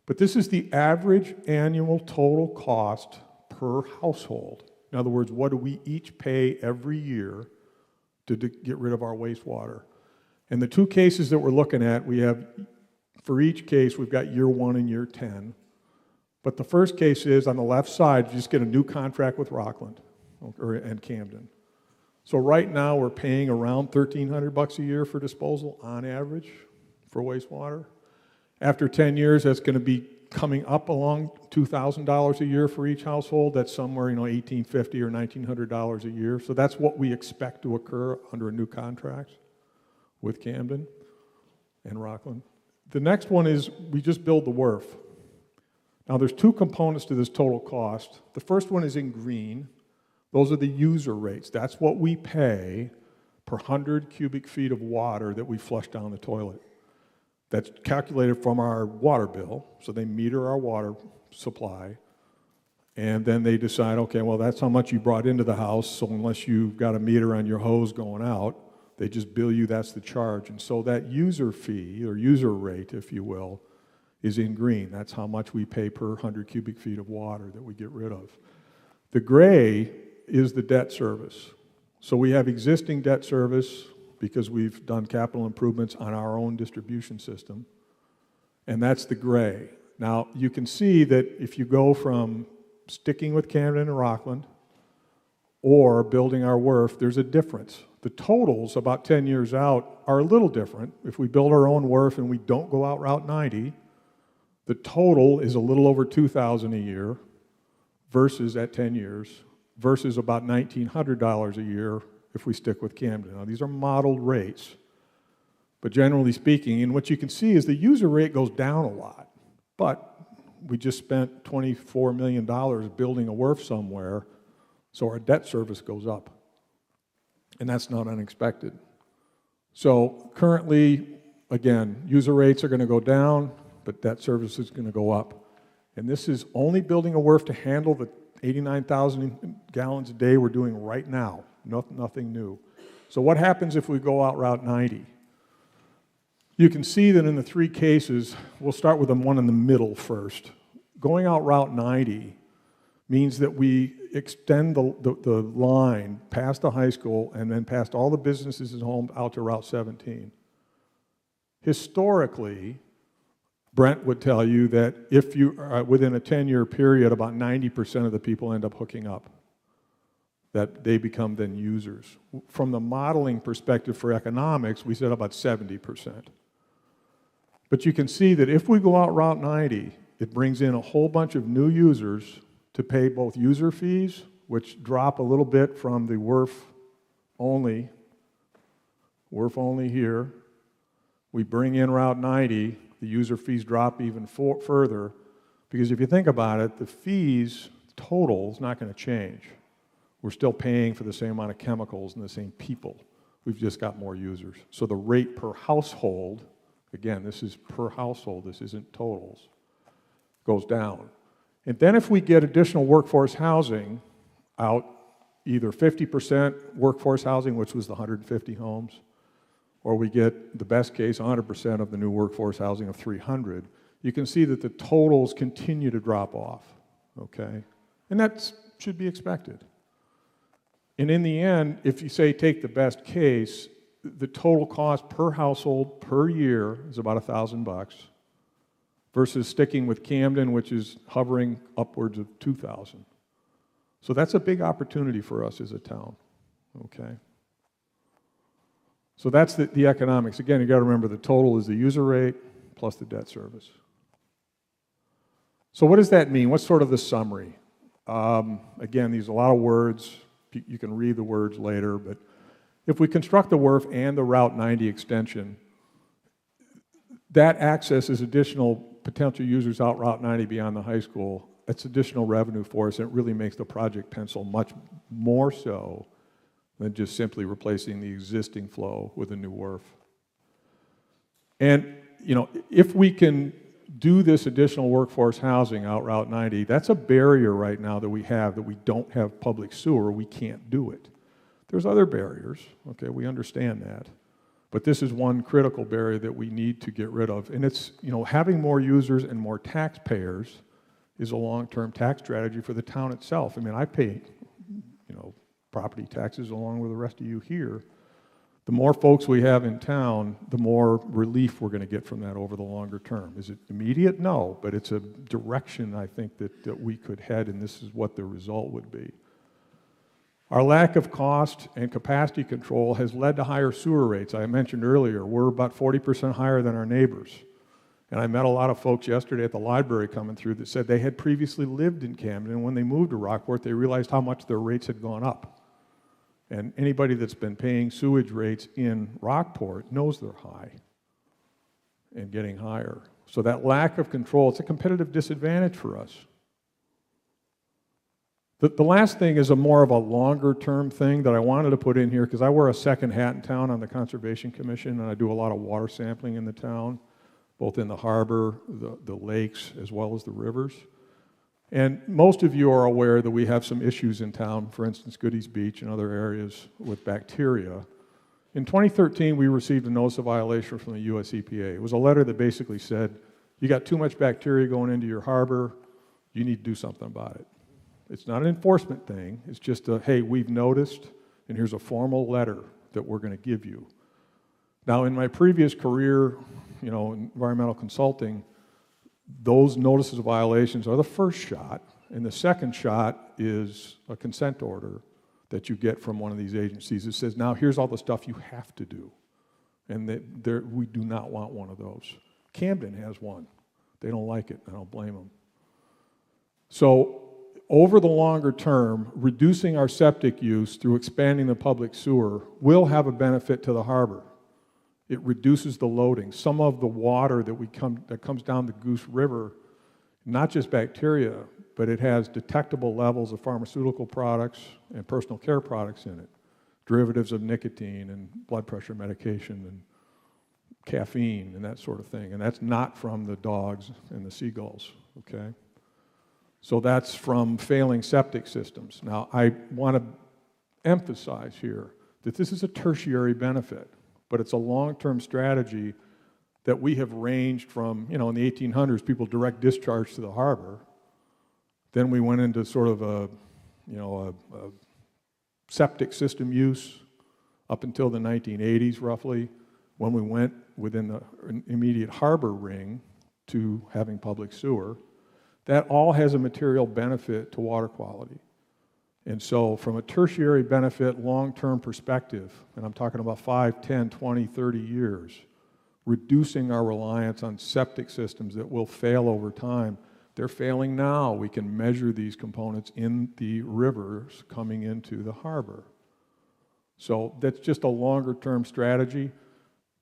But this is the average annual total cost per household. In other words, what do we each pay every year to get rid of our wastewater? And the 2 cases that we're looking at, we have, for each case, we've got year 1 and year 10. But the first case is, on the left side, you just get a new contract with Rockland and Camden. So right now, we're paying around $1,300 a year for disposal on average for wastewater. After 10 years, that's going to be coming up along $2,000 a year for each household. That's somewhere, $1,850 or $1,900 a year. So that's what we expect to occur under a new contract with Camden and Rockland. The next one is we just build the WRRF. Now there's 2 components to this total cost. The first one is in green. Those are the user rates. That's what we pay per 100 cubic feet of water that we flush down the toilet. That's calculated from our water bill, so they meter our water supply, and then they decide, okay, well, that's how much you brought into the house, so unless you've got a meter on your hose going out, they just bill you, that's the charge. And so that user fee, or user rate, if you will, is in green. That's how much we pay per 100 cubic feet of water that we get rid of. The gray is the debt service. So we have existing debt service because we've done capital improvements on our own distribution system, and that's the gray. Now, you can see that if you go from sticking with Camden and Rockland, or building our WRRF, there's a difference. The totals about 10 years out are a little different. If we build our own WRRF and we don't go out Route 90, the total is a little over $2,000 a year versus at 10 years, versus about $1,900 a year if we stick with Camden. Now, these are modeled rates, but generally speaking, and what you can see is the user rate goes down a lot, but we just spent $24 million building a WRRF somewhere, so our debt service goes up, and that's not unexpected. So currently, again, user rates are going to go down, but debt service is going to go up. And this is only building a WRRF to handle the 89,000 gallons a day we're doing right now, nothing new. So what happens if we go out Route 90? You can see that in the three cases, we'll start with the one in the middle first. Going out Route 90 means that we extend the line past the high school and then past all the businesses and homes out to Route 17. Historically, Brent would tell you that if you are within a 10-year period, about 90% of the people end up hooking up, that they become then users. From the modeling perspective for economics, we said about 70%. But you can see that if we go out Route 90, it brings in a whole bunch of new users to pay both user fees, which drop a little bit from the WRRF only here. We bring in Route 90, the user fees drop even further, because if you think about it, the fees total is not going to change. We're still paying for the same amount of chemicals and the same people. We've just got more users. So the rate per household, again, this is per household, this isn't totals, goes down. And then if we get additional workforce housing out, either 50% workforce housing, which was the 150 homes, or we get, the best case, 100% of the new workforce housing of 300, you can see that the totals continue to drop off, okay? And that should be expected. And in the end, if you say take the best case, the total cost per household per year is about $1,000 versus sticking with Camden, which is hovering upwards of $2,000. So that's a big opportunity for us as a town, okay? So that's the economics. Again, you got to remember the total is the user rate plus the debt service. So what does that mean? What's sort of the summary? Again, these are a lot of words. You can read the words later, but if we construct the WRRF and the Route 90 extension, that accesses additional potential users out Route 90 beyond the high school. That's additional revenue for us, and it really makes the project pencil much more so than just simply replacing the existing flow with a new WRRF. And, you know, if we can do this additional workforce housing out Route 90, that's a barrier right now that we don't have public sewer, we can't do it. There's other barriers, okay, we understand that. But this is one critical barrier that we need to get rid of. And it's, you know, having more users and more taxpayers is a long-term tax strategy for the town itself. I mean, I pay, you know, property taxes along with the rest of you here. The more folks we have in town, the more relief we're going to get from that over the longer term. Is it immediate? No, but it's a direction I think that we could head, and this is what the result would be. Our lack of cost and capacity control has led to higher sewer rates. I mentioned earlier, we're about 40% higher than our neighbors. And I met a lot of folks yesterday at the library coming through that said they had previously lived in Camden, and when they moved to Rockport, they realized how much their rates had gone up. And anybody that's been paying sewage rates in Rockport knows they're high and getting higher. So that lack of control, it's a competitive disadvantage for us. The last thing is more of a longer term thing that I wanted to put in here because I wear a second hat in town on the Conservation Commission, and I do a lot of water sampling in the town, both in the harbor, the lakes, as well as the rivers. And most of you are aware that we have some issues in town, for instance, Goodies Beach and other areas with bacteria. In 2013, we received a notice of violation from the US EPA. It was a letter that basically said, you got too much bacteria going into your harbor, you need to do something about it. It's not an enforcement thing, it's just a, hey, we've noticed, and here's a formal letter that we're going to give you. Now, in my previous career, you know, in environmental consulting, those notices of violations are the first shot, and the second shot is a consent order that you get from one of these agencies. It says, now here's all the stuff you have to do. And we do not want one of those. Camden has one. They don't like it, and I don't blame them. So over the longer term, reducing our septic use through expanding the public sewer will have a benefit to the harbor. It reduces the loading. Some of the water that comes down the Goose River, not just bacteria, but it has detectable levels of pharmaceutical products and personal care products in it, derivatives of nicotine and blood pressure medication and caffeine and that sort of thing. And that's not from the dogs and the seagulls, okay? So that's from failing septic systems. Now, I want to emphasize here that this is a tertiary benefit, but it's a long-term strategy that we have ranged from, in the 1800s, people direct discharge to the harbor. Then we went into sort of a septic system use up until the 1980s, roughly, when we went within the immediate harbor ring to having public sewer. That all has a material benefit to water quality. And so from a tertiary benefit, long-term perspective, and I'm talking about 5, 10, 20, 30 years, reducing our reliance on septic systems that will fail over time. They're failing now. We can measure these components in the rivers coming into the harbor. So that's just a longer-term strategy,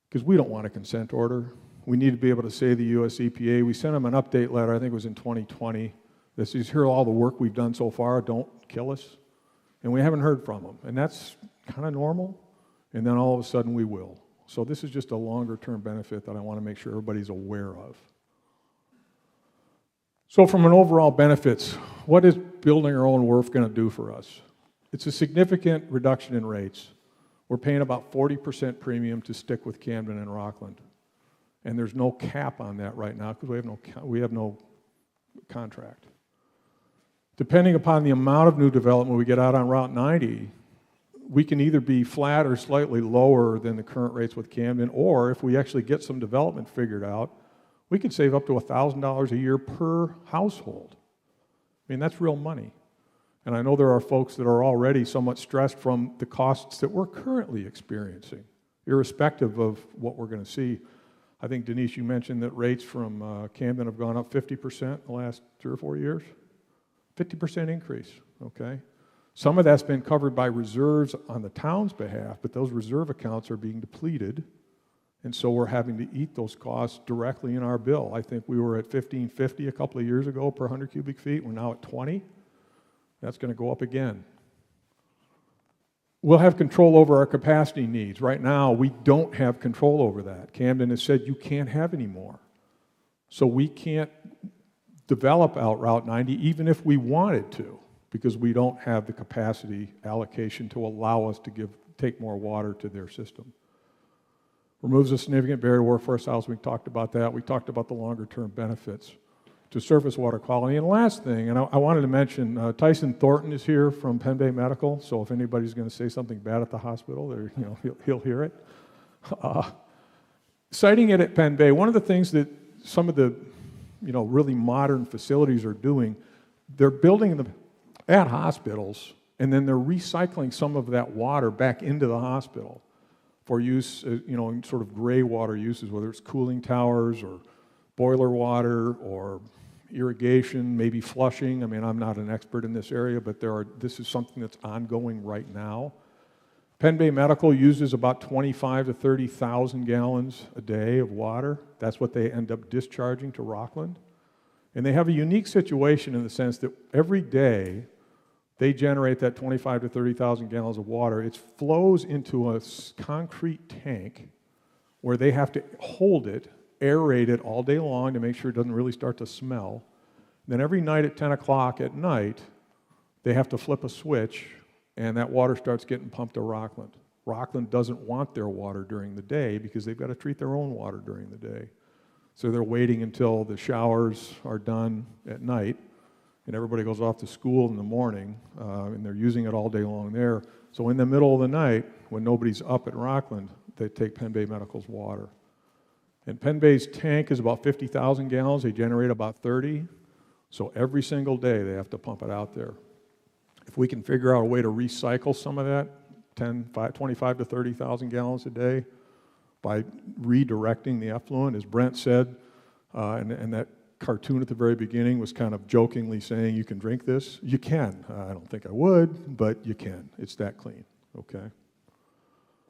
because we don't want a consent order. We need to be able to say to the US EPA, we sent them an update letter, I think it was in 2020, that says, here all the work we've done so far, don't kill us. And we haven't heard from them. And that's kind of normal. And then all of a sudden we will. So this is just a longer-term benefit that I want to make sure everybody's aware of. So from an overall benefits, what is building our own WRRF going to do for us? It's a significant reduction in rates. We're paying about 40% premium to stick with Camden and Rockland. And there's no cap on that right now because we have no contract. Depending upon the amount of new development we get out on Route 90, we can either be flat or slightly lower than the current rates with Camden, or if we actually get some development figured out, we can save up to $1,000 a year per household. I mean, that's real money. And I know there are folks that are already somewhat stressed from the costs that we're currently experiencing, irrespective of what we're going to see. I think, Denise, you mentioned that rates from Camden have gone up 50% in the last 3 or 4 years. 50% increase, okay? Some of that's been covered by reserves on the town's behalf, but those reserve accounts are being depleted, and so we're having to eat those costs directly in our bill. I think we were at $15.50 a couple of years ago per 100 cubic feet. We're now at 20. That's going to go up again. We'll have control over our capacity needs. Right now, we don't have control over that. Camden has said you can't have any more. So we can't develop out Route 90 even if we wanted to, because we don't have the capacity allocation to allow us to take more water to their system. Removes a significant barrier to workforce housing. We talked about that. We talked about the longer-term benefits to surface water quality. And last thing, and I wanted to mention, Tyson Thornton is here from Penn Bay Medical, so if anybody's going to say something bad at the hospital, he'll hear it. Citing it at Penn Bay, one of the things that some of the really modern facilities are doing, they're building them at hospitals, and then they're recycling some of that water back into the hospital for use, in sort of gray water uses, whether it's cooling towers or boiler water or irrigation, maybe flushing. I mean, I'm not an expert in this area, but this is something that's ongoing right now. Penn Bay Medical uses about 25 to 30,000 gallons a day of water. That's what they end up discharging to Rockland. And they have a unique situation in the sense that every day they generate that 25 to 30,000 gallons of water. It flows into a concrete tank where they have to hold it, aerate it all day long to make sure it doesn't really start to smell. Then every night at 10 o'clock at night, they have to flip a switch, and that water starts getting pumped to Rockland. Rockland doesn't want their water during the day because they've got to treat their own water during the day. So they're waiting until the showers are done at night, and everybody goes off to school in the morning, and they're using it all day long there. So in the middle of the night, when nobody's up at Rockland, they take Penn Bay Medical's water. And Penn Bay's tank is about 50,000 gallons. They generate about 30. So every single day they have to pump it out there. If we can figure out a way to recycle some of that, 25 to 30,000 gallons a day, by redirecting the effluent, as Brent said, and that cartoon at the very beginning was kind of jokingly saying, you can drink this. You can. I don't think I would, but you can. It's that clean, okay?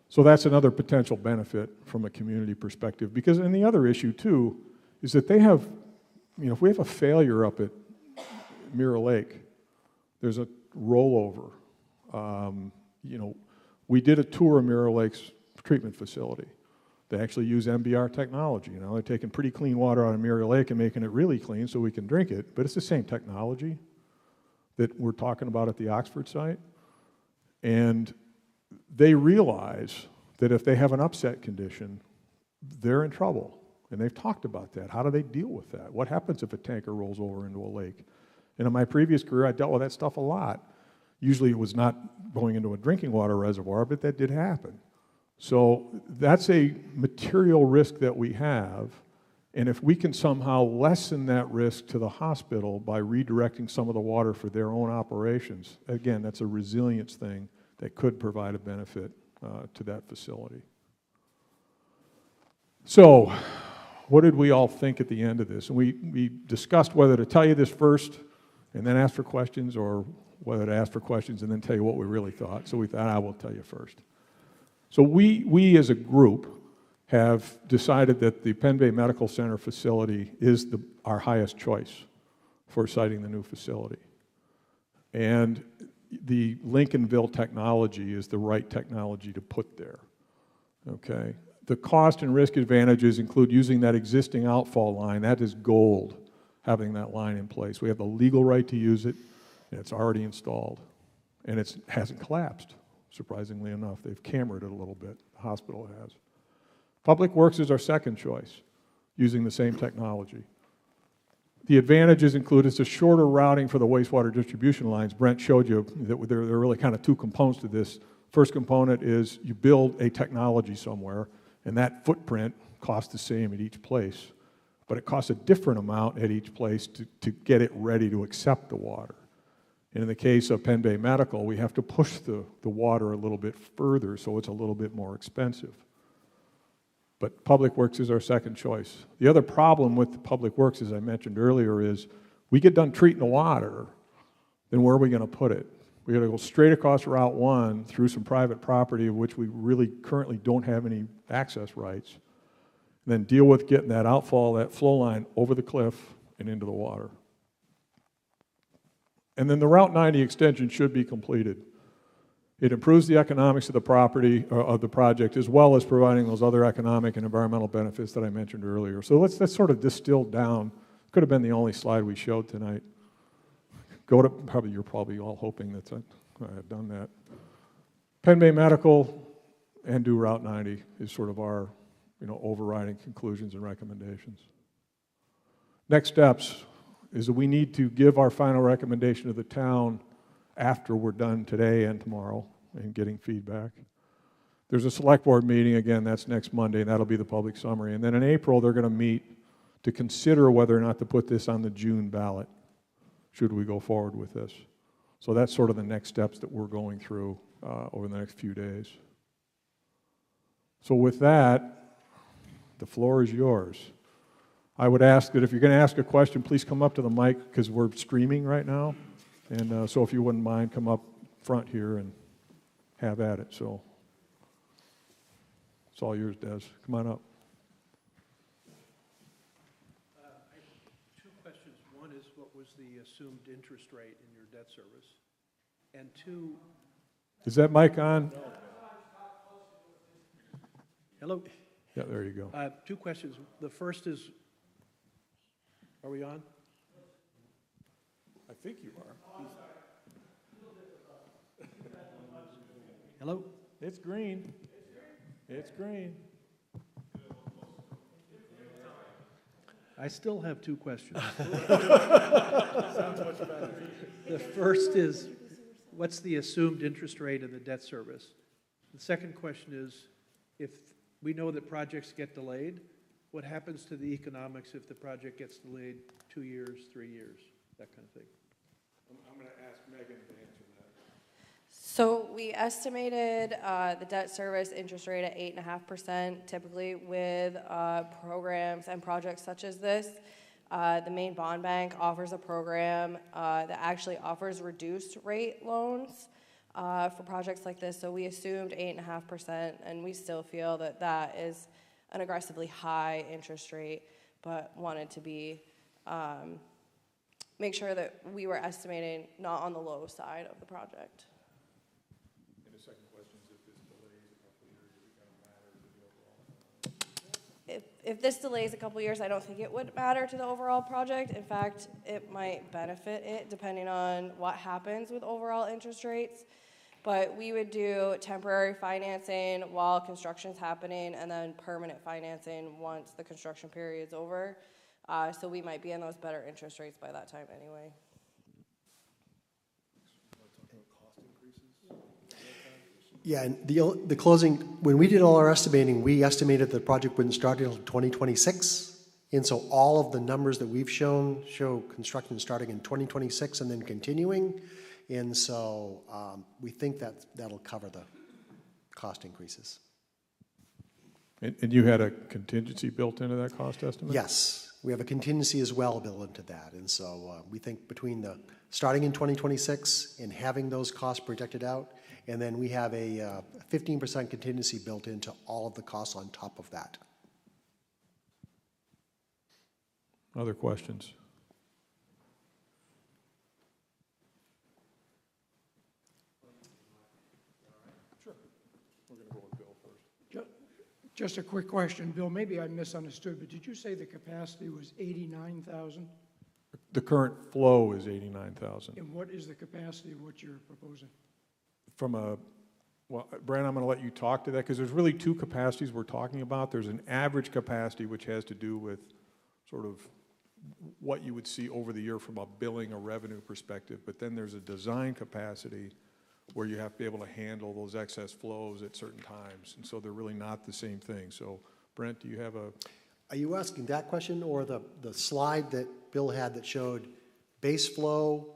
So that's another potential benefit from a community perspective. Because, and the other issue too, is that they have, you know, if we have a failure up at Mirror Lake, there's a rollover. You know, we did a tour of Mirror Lake's treatment facility. They actually use MBR technology. You know, they're taking pretty clean water out of Mirror Lake and making it really clean so we can drink it, but it's the same technology that we're talking about at the Oxford site. And they realize that if they have an upset condition, they're in trouble. And they've talked about that. How do they deal with that? What happens if a tanker rolls over into a lake? And in my previous career, I dealt with that stuff a lot. Usually it was not going into a drinking water reservoir, but that did happen. So that's a material risk that we have, and if we can somehow lessen that risk to the hospital by redirecting some of the water for their own operations, again, that's a resilience thing that could provide a benefit to that facility. So what did we all think at the end of this? And we discussed whether to tell you this first and then ask for questions, or whether to ask for questions and then tell you what we really thought. So we thought, I will tell you first. So we as a group have decided that the Penn Bay Medical Center facility is our highest choice for siting the new facility. And the Lincolnville technology is the right technology to put there, okay? The cost and risk advantages include using that existing outfall line. That is gold, having that line in place. We have the legal right to use it, and it's already installed. And it hasn't collapsed. Surprisingly enough, they've cambered it a little bit. The hospital has. Public Works is our second choice, using the same technology. The advantages include it's a shorter routing for the wastewater distribution lines. Brent showed you that there are really kind of two components to this. First component is you build a technology somewhere, and that footprint costs the same at each place, but it costs a different amount at each place to get it ready to accept the water. And in the case of Penn Bay Medical, we have to push the water a little bit further, so it's a little bit more expensive. But Public Works is our second choice. The other problem with Public Works, as I mentioned earlier, is we get done treating the water, then where are we going to put it? We're going to go straight across Route 1 through some private property of which we really currently don't have any access rights, and then deal with getting that outfall, that flow line over the cliff and into the water. And then the Route 90 extension should be completed. It improves the economics of the property, of the project, as well as providing those other economic and environmental benefits that I mentioned earlier. So that's sort of distilled down. Could have been the only slide we showed tonight. You're probably all hoping that I have done that. Penn Bay Medical and do Route 90 is sort of our, overriding conclusions and recommendations. Next steps is that we need to give our final recommendation to the town after we're done today and tomorrow and getting feedback. There's a select board meeting, again, that's next Monday, and that'll be the public summary. And then in April, they're going to meet to consider whether or not to put this on the June ballot, should we go forward with this. So that's sort of the next steps that we're going through over the next few days. So with that, the floor is yours. I would ask that if you're going to ask a question, please come up to the mic because we're streaming right now. And so if you wouldn't mind, come up front here and have at it. So it's all yours, Des. Come on up. I have two questions. One is, what was the assumed interest rate in your debt service? And two... Is that mic on? Hello? Yeah, there you go. Two questions. The first is... Are we on? I think you are. Hello? It's green. It's green. I still have two questions. Sounds much better. The first is, what's the assumed interest rate in the debt service? The second question is, if we know that projects get delayed, what happens to the economics if the project gets delayed 2 years, 3 years, that kind of thing? I'm going to ask Megan to answer that. So we estimated the debt service interest rate at 8.5%, typically with programs and projects such as this. The main bond bank offers a program that actually offers reduced rate loans for projects like this. So we assumed 8.5%, and we still feel that that is an aggressively high interest rate, but wanted to be make sure that we were estimating not on the low side of the project. And the second question is, if this delays a couple of years, is it going to matter to the overall? If this delays a couple years, I don't think it would matter to the overall project. In fact, it might benefit it depending on what happens with overall interest rates. But we would do temporary financing while construction's happening and then permanent financing once the construction period's over. So we might be in those better interest rates by that time anyway. Yeah, and the closing, when we did all our estimating, we estimated the project wouldn't start until 2026. And so all of the numbers that we've shown show construction starting in 2026 and then continuing. And so we think that that'll cover the cost increases. And you had a contingency built into that cost estimate? Yes, we have a contingency as well built into that. And so we think between the starting in 2026 and having those costs projected out, and then we have a 15% contingency built into all of the costs on top of that. Other questions? Sure. We're going to go with Bill first. Just a quick question, Bill, maybe I misunderstood, but did you say the capacity was 89,000? The current flow is 89,000. And what is the capacity of what you're proposing? Well, Brad, I'm going to let you talk to that because there's really two capacities we're talking about. There's an average capacity, which has to do with sort of what you would see over the year from a billing or revenue perspective. But then there's a design capacity where you have to be able to handle those excess flows at certain times. And so they're really not the same thing. So, Brent, do you have a... Are you asking that question or the slide that Bill had that showed base flow,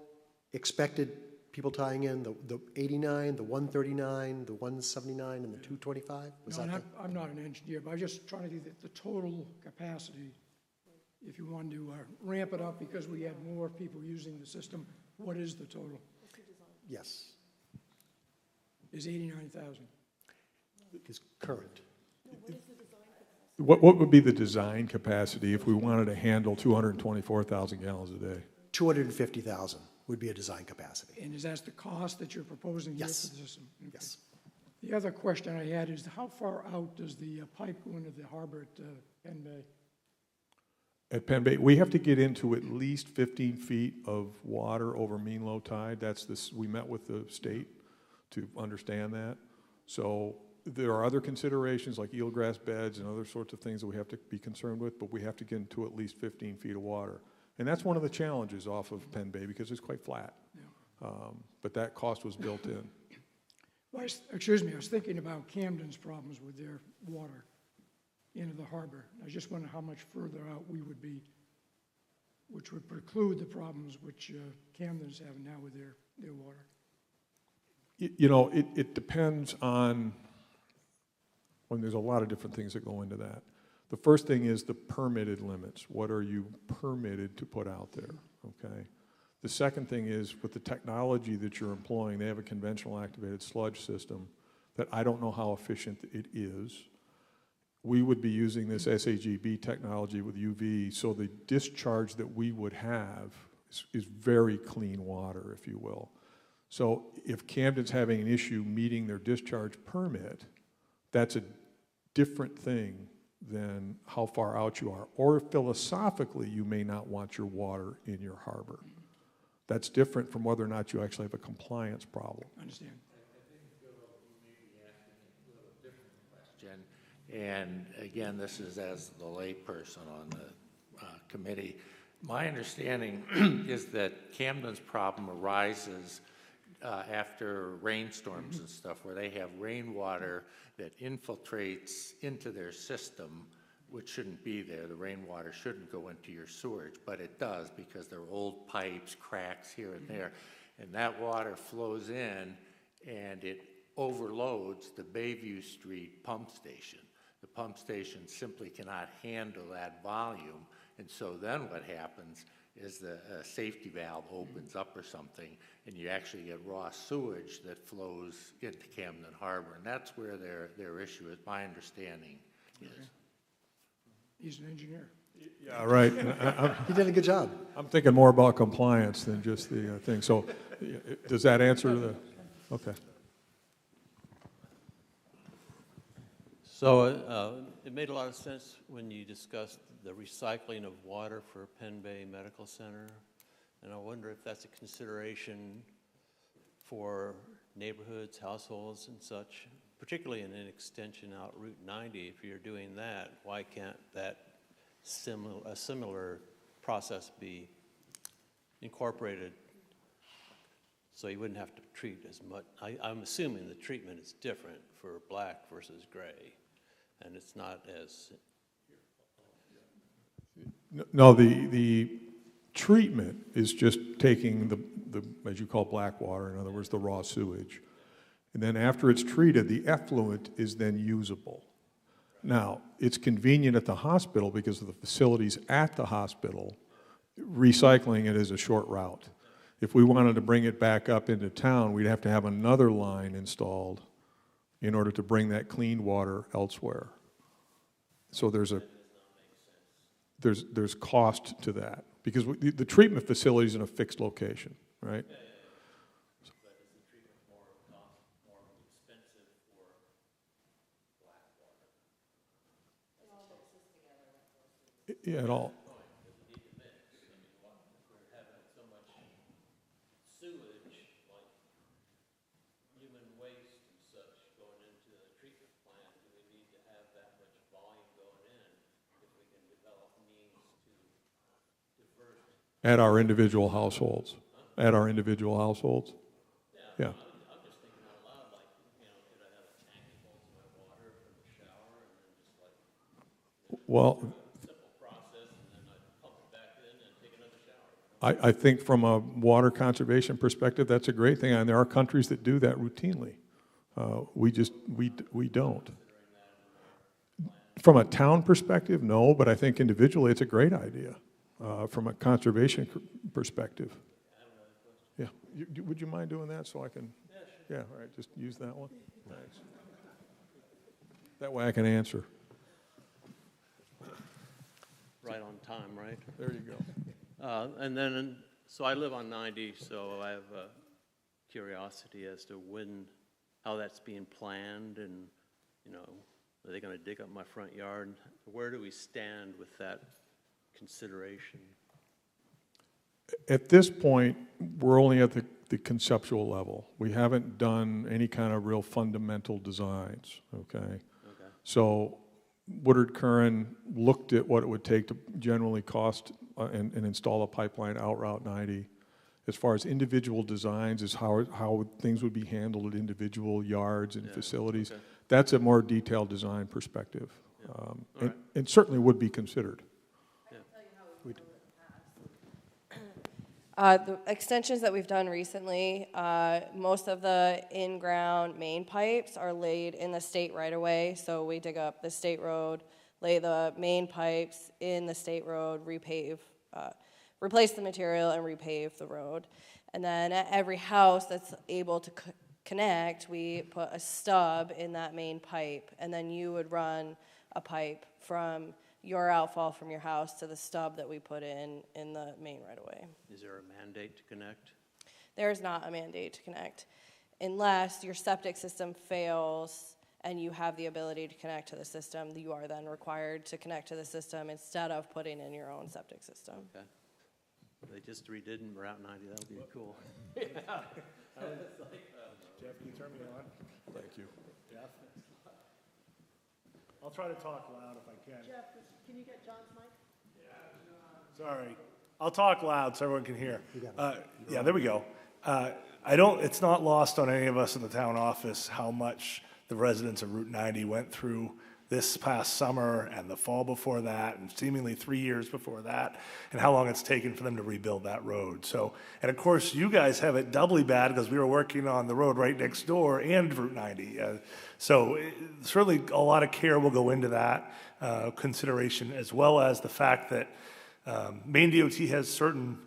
expected people tying in, the 89, the 139, the 179, and the 225? I'm not an engineer, but I'm just trying to do the total capacity. If you want to ramp it up because we have more people using the system, what is the total? Yes. Is 89,000. Is current. What would be the design capacity if we wanted to handle 224,000 gallons a day? 250,000 would be a design capacity. And is that the cost that you're proposing here Yes. for the system? Okay. Yes. The other question I had is how far out does the pipe go into the harbor at Penn Bay? At Penn Bay, we have to get into at least 15 feet of water over mean low tide. That's this. We met with the state to understand that. So there are other considerations like eelgrass beds and other sorts of things that we have to be concerned with, but we have to get into at least 15 feet of water. And that's one of the challenges off of Penn Bay because it's quite flat. Yeah. But that cost was built in. Well, excuse me, I was thinking about Camden's problems with their water into the harbor. I just wonder how much further out we would be, which would preclude the problems which Camden's having now with their water. You know, it depends on, when there's a lot of different things that go into that. The first thing is the permitted limits. What are you permitted to put out there, okay? The second thing is with the technology that you're employing, they have a conventional activated sludge system that I don't know how efficient it is. We would be using this SAGB technology with UV, so the discharge that we would have is very clean water, if you will. So if Camden's having an issue meeting their discharge permit, that's a different thing than how far out you are. Or philosophically, you may not want your water in your harbor. That's different from whether or not you actually have a compliance problem. I understand. I think, Bill, you may be asking a little different question. And again, this is as the layperson on the committee. My understanding is that Camden's problem arises after rainstorms and stuff, where they have rainwater that infiltrates into their system, which shouldn't be there. The rainwater shouldn't go into your sewage, but it does because there are old pipes, cracks here and there. And that water flows in and it overloads the Bayview Street pump station. The pump station simply cannot handle that volume, and so then what happens is the safety valve opens up or something, and you actually get raw sewage that flows into Camden Harbor, and that's where their issue is, my understanding is. He's an engineer. Yeah, right. He did a good job. I'm thinking more about compliance than just the thing. So does that answer the, okay. So it made a lot of sense when you discussed the recycling of water for Penn Bay Medical Center. And I wonder if that's a consideration for neighborhoods, households, and such, particularly in an extension out Route 90. If you're doing that, why can't that a similar process be incorporated so you wouldn't have to treat as much? I'm assuming the treatment is different for black versus gray, and it's not as... No, the treatment is just taking the, as you call black water, in other words, the raw sewage. And then after it's treated, the effluent is then usable. Now, it's convenient at the hospital because of the facilities at the hospital. Recycling it is a short route. If we wanted to bring it back up into town, we'd have to have another line installed in order to bring that clean water elsewhere. So there's cost to that because the treatment facility is in a fixed location, right? Yeah, at all. At our individual households. At our individual households. Yeah. I'm just thinking out loud, like, you know, could I have a tank that holds my water from the shower and then just like, Well, simple process and then I pump it back in and take another shower? I think from a water conservation perspective, that's a great thing. And there are countries that do that routinely. We don't. From a town perspective, no, but I think individually it's a great idea. From a conservation perspective. Yeah, would you mind doing that so I can? Yeah, sure. Yeah, all right, just use that one. Thanks. That way I can answer. Right on time, right? There you go. And then, so I live on 90, so I have a curiosity as to how that's being planned and, you know, are they going to dig up my front yard? Where do we stand with that consideration? At this point, we're only at the conceptual level. We haven't done any kind of real fundamental designs, okay? So Woodard Curran looked at what it would take to generally cost and install a pipeline out Route 90. As far as individual designs, is how things would be handled at individual yards and facilities. Okay. That's a more detailed design perspective, and certainly would be considered. The extensions that we've done recently, most of the in-ground main pipes are laid in the state right-of-way. So we dig up the state road, lay the main pipes in the state road, repave, replace the material and repave the road. And then at every house that's able to connect, we put a stub in that main pipe, and then you would run a pipe from your outfall from your house to the stub that we put in the main right-of-way. Is there a mandate to connect? There is not a mandate to connect unless your septic system fails and you have the ability to connect to the system. You are then required to connect to the system instead of putting in your own septic system. Okay. They just redid in Route 90. That would be cool. Yeah. Jeff, can you turn me on? Thank you. Jeff? I'll try to talk loud if I can. Jeff, can you get John's mic? Sorry. I'll talk loud so everyone can hear. Yeah, there we go. It's not lost on any of us in the town office how much the residents of Route 90 went through this past summer and the fall before that and seemingly 3 years before that, and how long it's taken for them to rebuild that road. So, and of course, you guys have it doubly bad because we were working on the road right next door and Route 90. Certainly a lot of care will go into that consideration, as well as the fact that Maine DOT has certain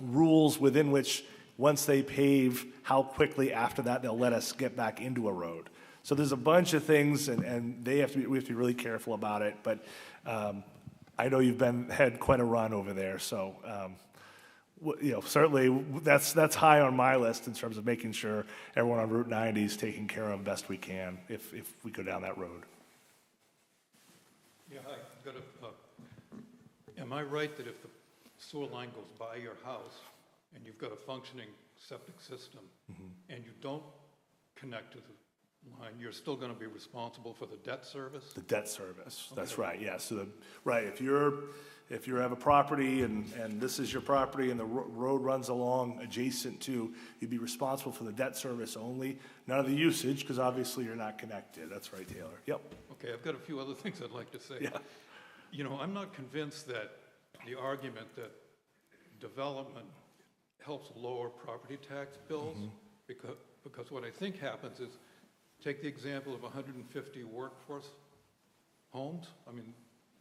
rules within which once they pave, how quickly after that they'll let us get back into a road. So there's a bunch of things, and we have to be really careful about it. But I know you've had quite a run over there, so certainly that's high on my list in terms of making sure everyone on Route 90 is taken care of best we can if we go down that road. Yeah, am I right that if the sewer line goes by your house and you've got a functioning septic system and you don't connect to the line, you're still going to be responsible for the debt service? The debt service, that's right, yeah. So, if you have a property and this is your property and the road runs along adjacent to, you'd be responsible for the debt service only, none of the usage, because obviously you're not connected. That's right, Taylor. Yep. Okay, I've got a few other things I'd like to say. Yeah. You know, I'm not convinced that the argument that development helps lower property tax bills, because what I think happens is, take the example of 150 workforce homes. I mean,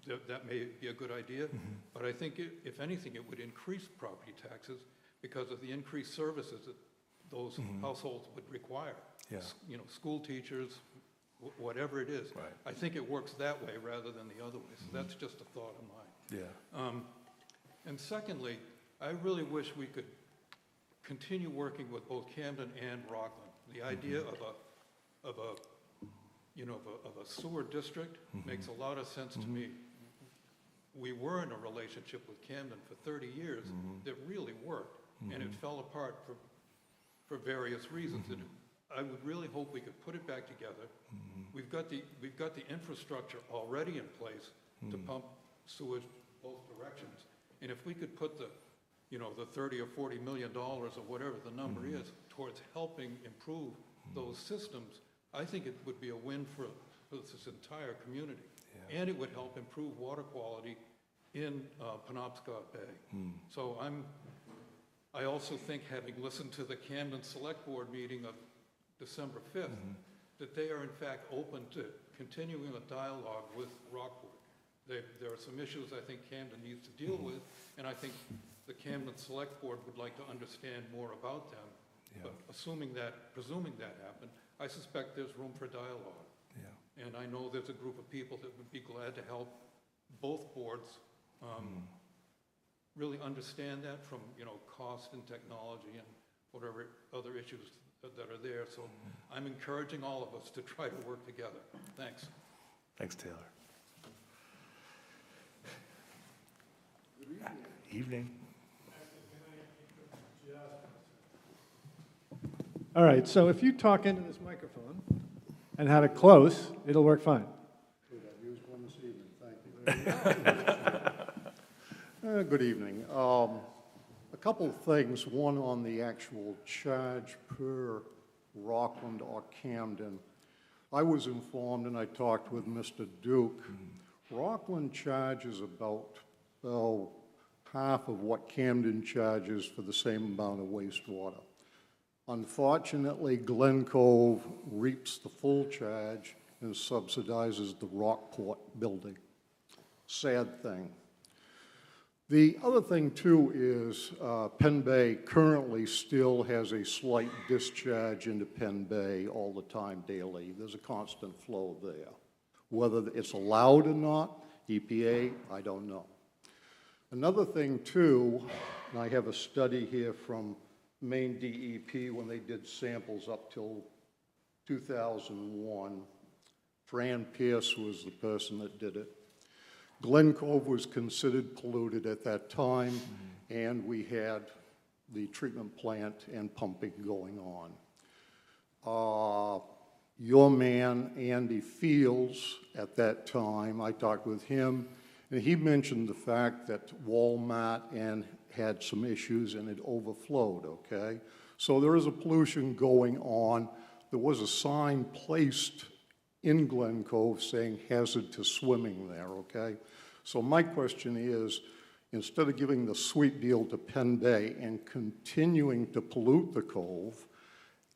that may be a good idea, but I think if anything, it would increase property taxes because of the increased services that those households would require. Yeah. You know, school teachers, whatever it is. Right. I think it works that way rather than the other way. So that's just a thought of mine. Yeah. And secondly, I really wish we could continue working with both Camden and Rockland. The idea of a sewer district makes a lot of sense to me. We were in a relationship with Camden for 30 years that really worked, and it fell apart for various reasons. And I would really hope we could put it back together. We've got the infrastructure already in place to pump sewage both directions, and if we could put the 30 or 40 million dollars or whatever the number is towards helping improve those systems, I think it would be a win for this entire community. Yeah. And it would help improve water quality in Penobscot Bay. So I also think, having listened to the Camden Select Board meeting of December 5th, that they are in fact open to continuing a dialogue with Rockport. There are some issues I think Camden needs to deal with, and I think the Camden Select Board would like to understand more about them. Yeah. But presuming that happened, I suspect there's room for dialogue. Yeah. And I know there's a group of people that would be glad to help both boards really understand that from, cost and technology and whatever other issues that are there. So I'm encouraging all of us to try to work together. Thanks. Thanks, Taylor. Evening. All right, so if you talk into this microphone and have it close, it'll work fine. I've used one this evening, thank you. Good evening. A couple of things, one on the actual charge per Rockland or Camden. I was informed, and I talked with Mr. Duke, Rockland charges about half of what Camden charges for the same amount of wastewater. Unfortunately, Glen Cove reaps the full charge and subsidizes the Rockport building. Sad thing. The other thing, too, is Penn Bay currently still has a slight discharge into Penn Bay all the time, daily. There's a constant flow there. Whether it's allowed or not, EPA, I don't know. Another thing, too, and I have a study here from Maine DEP when they did samples up till 2001. Fran Pierce was the person that did it. Glen Cove was considered polluted at that time, and we had the treatment plant and pumping going on. Your man, Andy Fields, at that time, I talked with him, and he mentioned the fact that Walmart had some issues and it overflowed, okay? So there is a pollution going on. There was a sign placed in Glen Cove saying hazard to swimming there, okay? So my question is, instead of giving the sweet deal to Penn Bay and continuing to pollute the cove,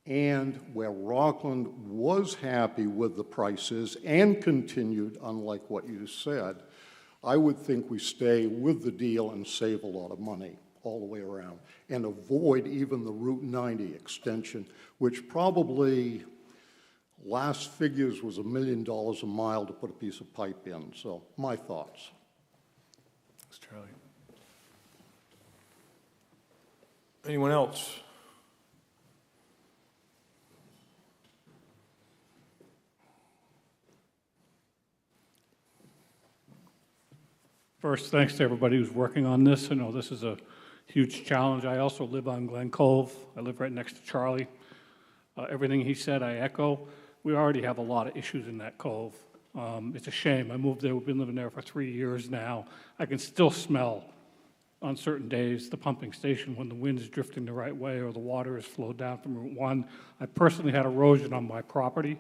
and where Rockland was happy with the prices and continued, unlike what you said, I would think we stay with the deal and save a lot of money all the way around, and avoid even the Route 90 extension, which probably, last figures was $1 million a mile to put a piece of pipe in. So my thoughts. Thanks, Charlie. Anyone else? First, thanks to everybody who's working on this. I know this is a huge challenge. I also live on Glen Cove. I live right next to Charlie. Everything he said, I echo. We already have a lot of issues in that cove. It's a shame. I moved there. We've been living there for 3 years now. I can still smell on certain days the pumping station when the wind is drifting the right way or the water is flowed down from Route 1. I personally had erosion on my property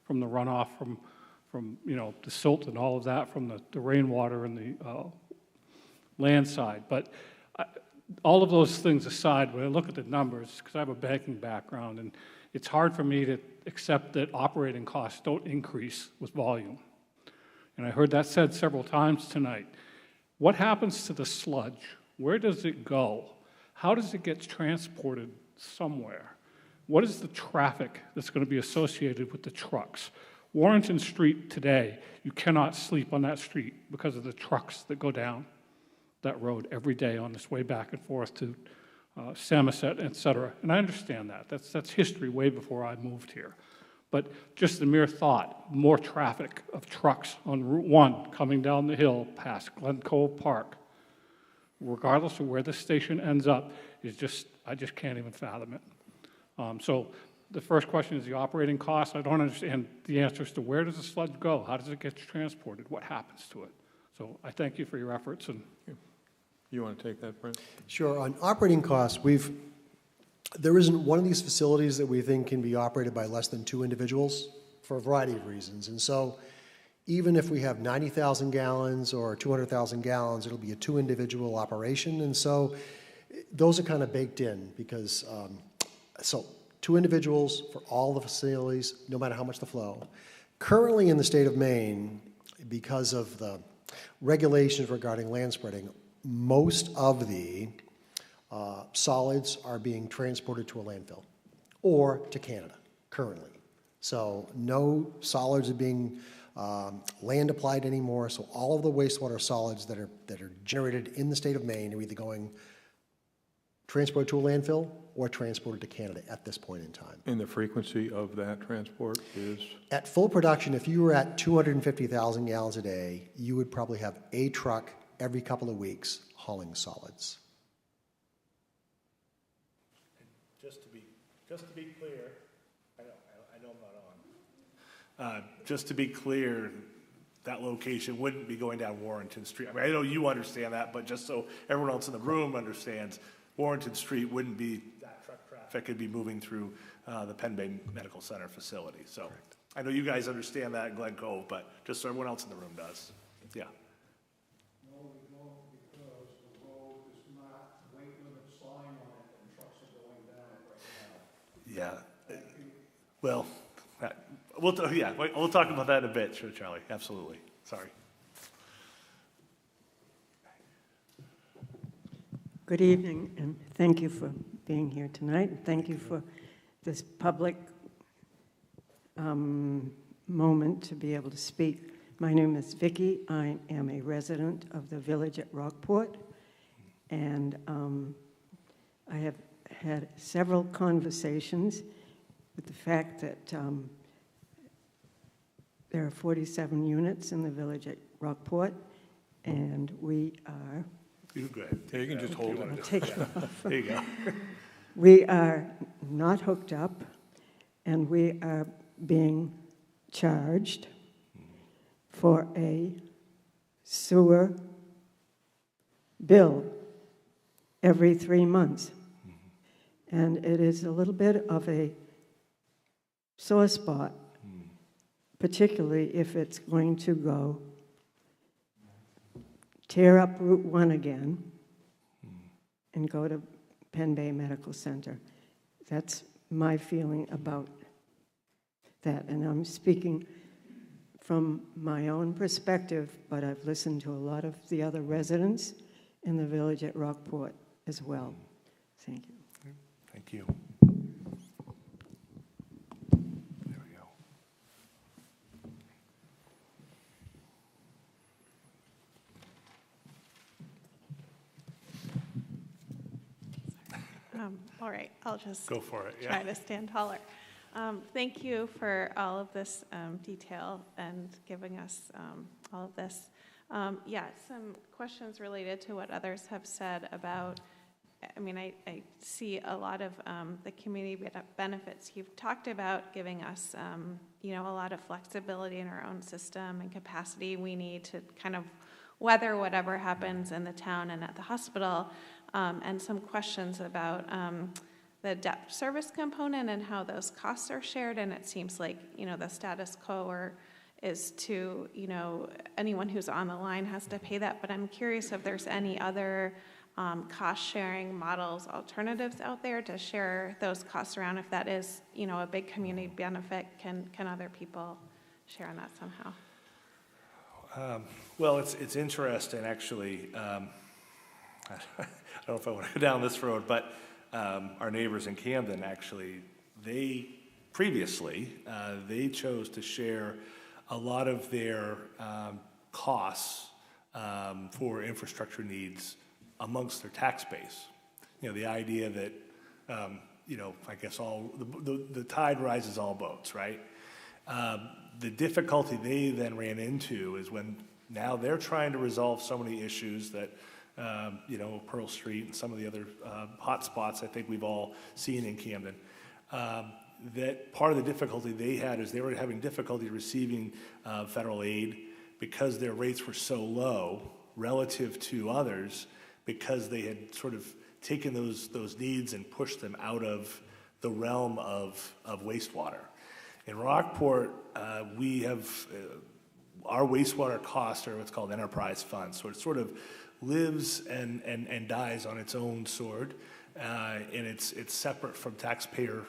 from the runoff from you know, the silt and all of that from the rainwater and the land side. But all of those things aside, when I look at the numbers, because I have a banking background, and it's hard for me to accept that operating costs don't increase with volume. And I heard that said several times tonight. What happens to the sludge? Where does it go? How does it get transported somewhere? What is the traffic that's going to be associated with the trucks? Warrenton Street today, you cannot sleep on that street because of the trucks that go down that road every day on this way back and forth to Samoset, et cetera. And I understand that. That's history way before I moved here. But just the mere thought, more traffic of trucks on Route 1 coming down the hill past Glen Cove Park, regardless of where the station ends up, is just, I just can't even fathom it. So the first question is the operating cost. I don't understand the answers to where does the sludge go? How does it get transported? What happens to it? So I thank you for your efforts. And you want to take that, Brent? Sure. On operating costs, there isn't one of these facilities that we think can be operated by less than 2 individuals for a variety of reasons. And so even if we have 90,000 gallons or 200,000 gallons, it'll be a 2-individual operation. And so those are kind of baked in because, so 2 individuals for all the facilities, no matter how much the flow. Currently in the state of Maine, because of the regulations regarding land spreading, most of the solids are being transported to a landfill or to Canada currently. So no solids are being land applied anymore. So all of the wastewater solids that are generated in the state of Maine are either going transported to a landfill or transported to Canada at this point in time. And the frequency of that transport is? At full production, if you were at 250,000 gallons a day, you would probably have a truck every couple of weeks hauling solids. Just to be clear, I know I'm not on. Just to be clear, that location wouldn't be going down Warrenton Street. I mean, I know you understand that, but just so everyone else in the room understands, Warrenton Street wouldn't be, that truck traffic could be moving through the Penn Bay Medical Center facility. So I know you guys understand that in Glen Cove, but just so everyone else in the room does. Yeah. No, we don't, because the road is not weight limit sign on it and trucks are going down it right now. Yeah. Well, we'll talk about that in a bit, sure, Charlie. Absolutely. Sorry. Good evening, and thank you for being here tonight. And thank you for this public moment to be able to speak. My name is Vicki. I am a resident of the village at Rockport, and I have had several conversations with the fact that there are 47 units in the village at Rockport, and we are... You go ahead. Yeah, you can just hold it. I'll take it off. There you go. We are not hooked up, and we are being charged for a sewer bill every 3 months. And it is a little bit of a sore spot, particularly if it's going to go tear up Route 1 again and go to Penn Bay Medical Center. That's my feeling about that. And I'm speaking from my own perspective, but I've listened to a lot of the other residents in the village at Rockport as well. Thank you. Thank you. There we go. All right, I'll just Go for it, yeah. try to stand taller. Thank you for all of this detail and giving us all of this. Yeah, some questions related to what others have said about, I mean, I see a lot of the community benefits. You've talked about giving us, you know, a lot of flexibility in our own system and capacity we need to kind of weather whatever happens in the town and at the hospital, and some questions about the debt service component and how those costs are shared. And it seems like, you know, the status quo is to, you know, anyone who's on the line has to pay that. But I'm curious if there's any other cost-sharing models, alternatives out there to share those costs around. If that is, you know, a big community benefit, can other people share in that somehow? Well, it's interesting, actually. I don't know if I want to go down this road, but our neighbors in Camden, actually, they previously, they chose to share a lot of their costs for infrastructure needs amongst their tax base. You know, the idea that, you know, I guess the tide rises all boats, right? The difficulty they then ran into is when now they're trying to resolve so many issues that, you know, Pearl Street and some of the other hot spots I think we've all seen in Camden, that part of the difficulty they had is they were having difficulty receiving federal aid because their rates were so low relative to others, because they had sort of taken those needs and pushed them out of the realm of wastewater. In Rockport, we have our wastewater costs are what's called enterprise funds. So it sort of lives and dies on its own sword, and it's separate from taxpayer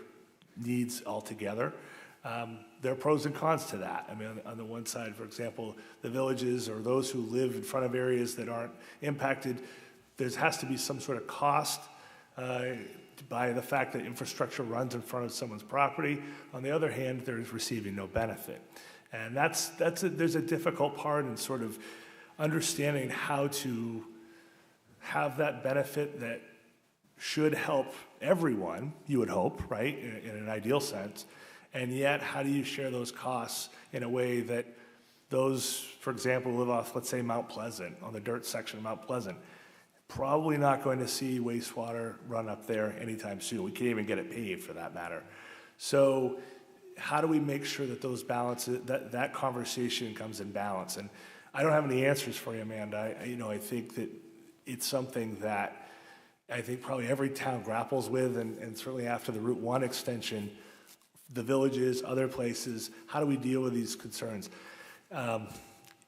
needs altogether. There are pros and cons to that. I mean, on the one side, for example, the villages or those who live in front of areas that aren't impacted, there has to be some sort of cost by the fact that infrastructure runs in front of someone's property. On the other hand, they're receiving no benefit. And there's a difficult part in sort of understanding how to have that benefit that should help everyone, you would hope, right, in an ideal sense. And yet, how do you share those costs in a way that those, for example, live off, let's say, Mount Pleasant, on the dirt section of Mount Pleasant, probably not going to see wastewater run up there anytime soon. We can't even get it paved for that matter. So how do we make sure that those balances, that conversation comes in balance? And I don't have any answers for you, Amanda. I think that it's something that I think probably every town grapples with, and certainly after the Route 1 extension, the villages, other places, how do we deal with these concerns?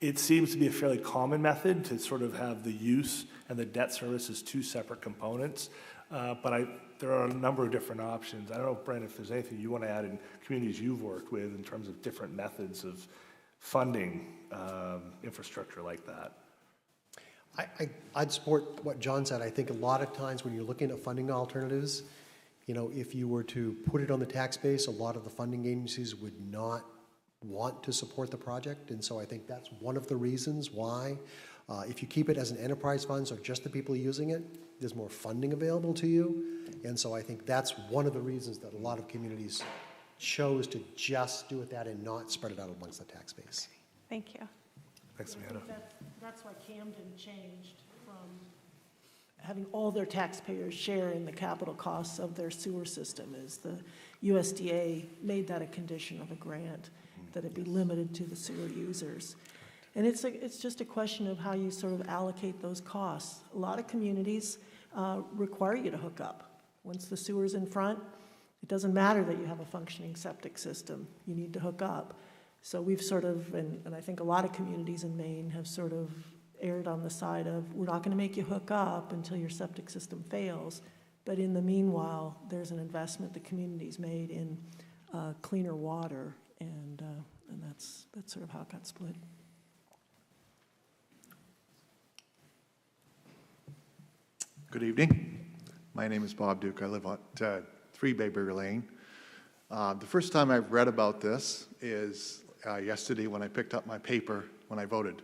It seems to be a fairly common method to sort of have the use and the debt service as two separate components, but there are a number of different options. I don't know, Brent, if there's anything you want to add in communities you've worked with in terms of different methods of funding infrastructure like that. I'd support what John said. I think a lot of times when you're looking at funding alternatives, if you were to put it on the tax base, a lot of the funding agencies would not want to support the project, and so I think that's one of the reasons why. If you keep it as an enterprise fund, so just the people using it, there's more funding available to you, and so I think that's one of the reasons that a lot of communities chose to just do it that and not spread it out amongst the tax base. Thank you. Thanks, Amanda. That's why Camden changed from having all their taxpayers share in the capital costs of their sewer system. Is the USDA made that a condition of a grant, that it be limited to the sewer users. And it's just a question of how you sort of allocate those costs. A lot of communities require you to hook up. Once the sewer's in front, it doesn't matter that you have a functioning septic system. You need to hook up. So we've sort of, and I think a lot of communities in Maine have sort of erred on the side of, we're not going to make you hook up until your septic system fails. But in the meanwhile, there's an investment the community's made in cleaner water, and that's sort of how it got split. Good evening. My name is Bob Duke. I live at 3 Bayberry Lane. The first time I've read about this is yesterday when I picked up my paper when I voted.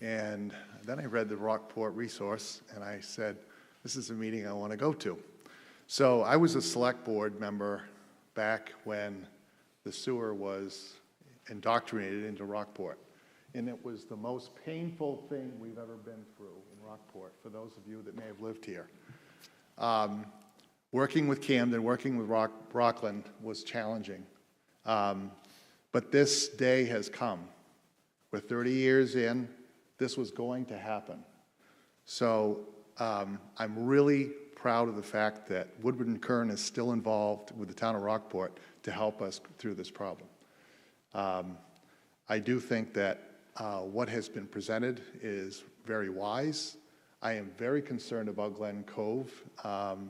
And then I read the Rockport resource, and I said, this is a meeting I want to go to. So I was a select board member back when the sewer was indoctrinated into Rockport. And it was the most painful thing we've ever been through in Rockport, for those of you that may have lived here. Working with Camden, working with Rockland was challenging. But this day has come. We're 30 years in. This was going to happen. So I'm really proud of the fact that Woodward and Kern is still involved with the town of Rockport to help us through this problem. I do think that what has been presented is very wise. I am very concerned about Glen Cove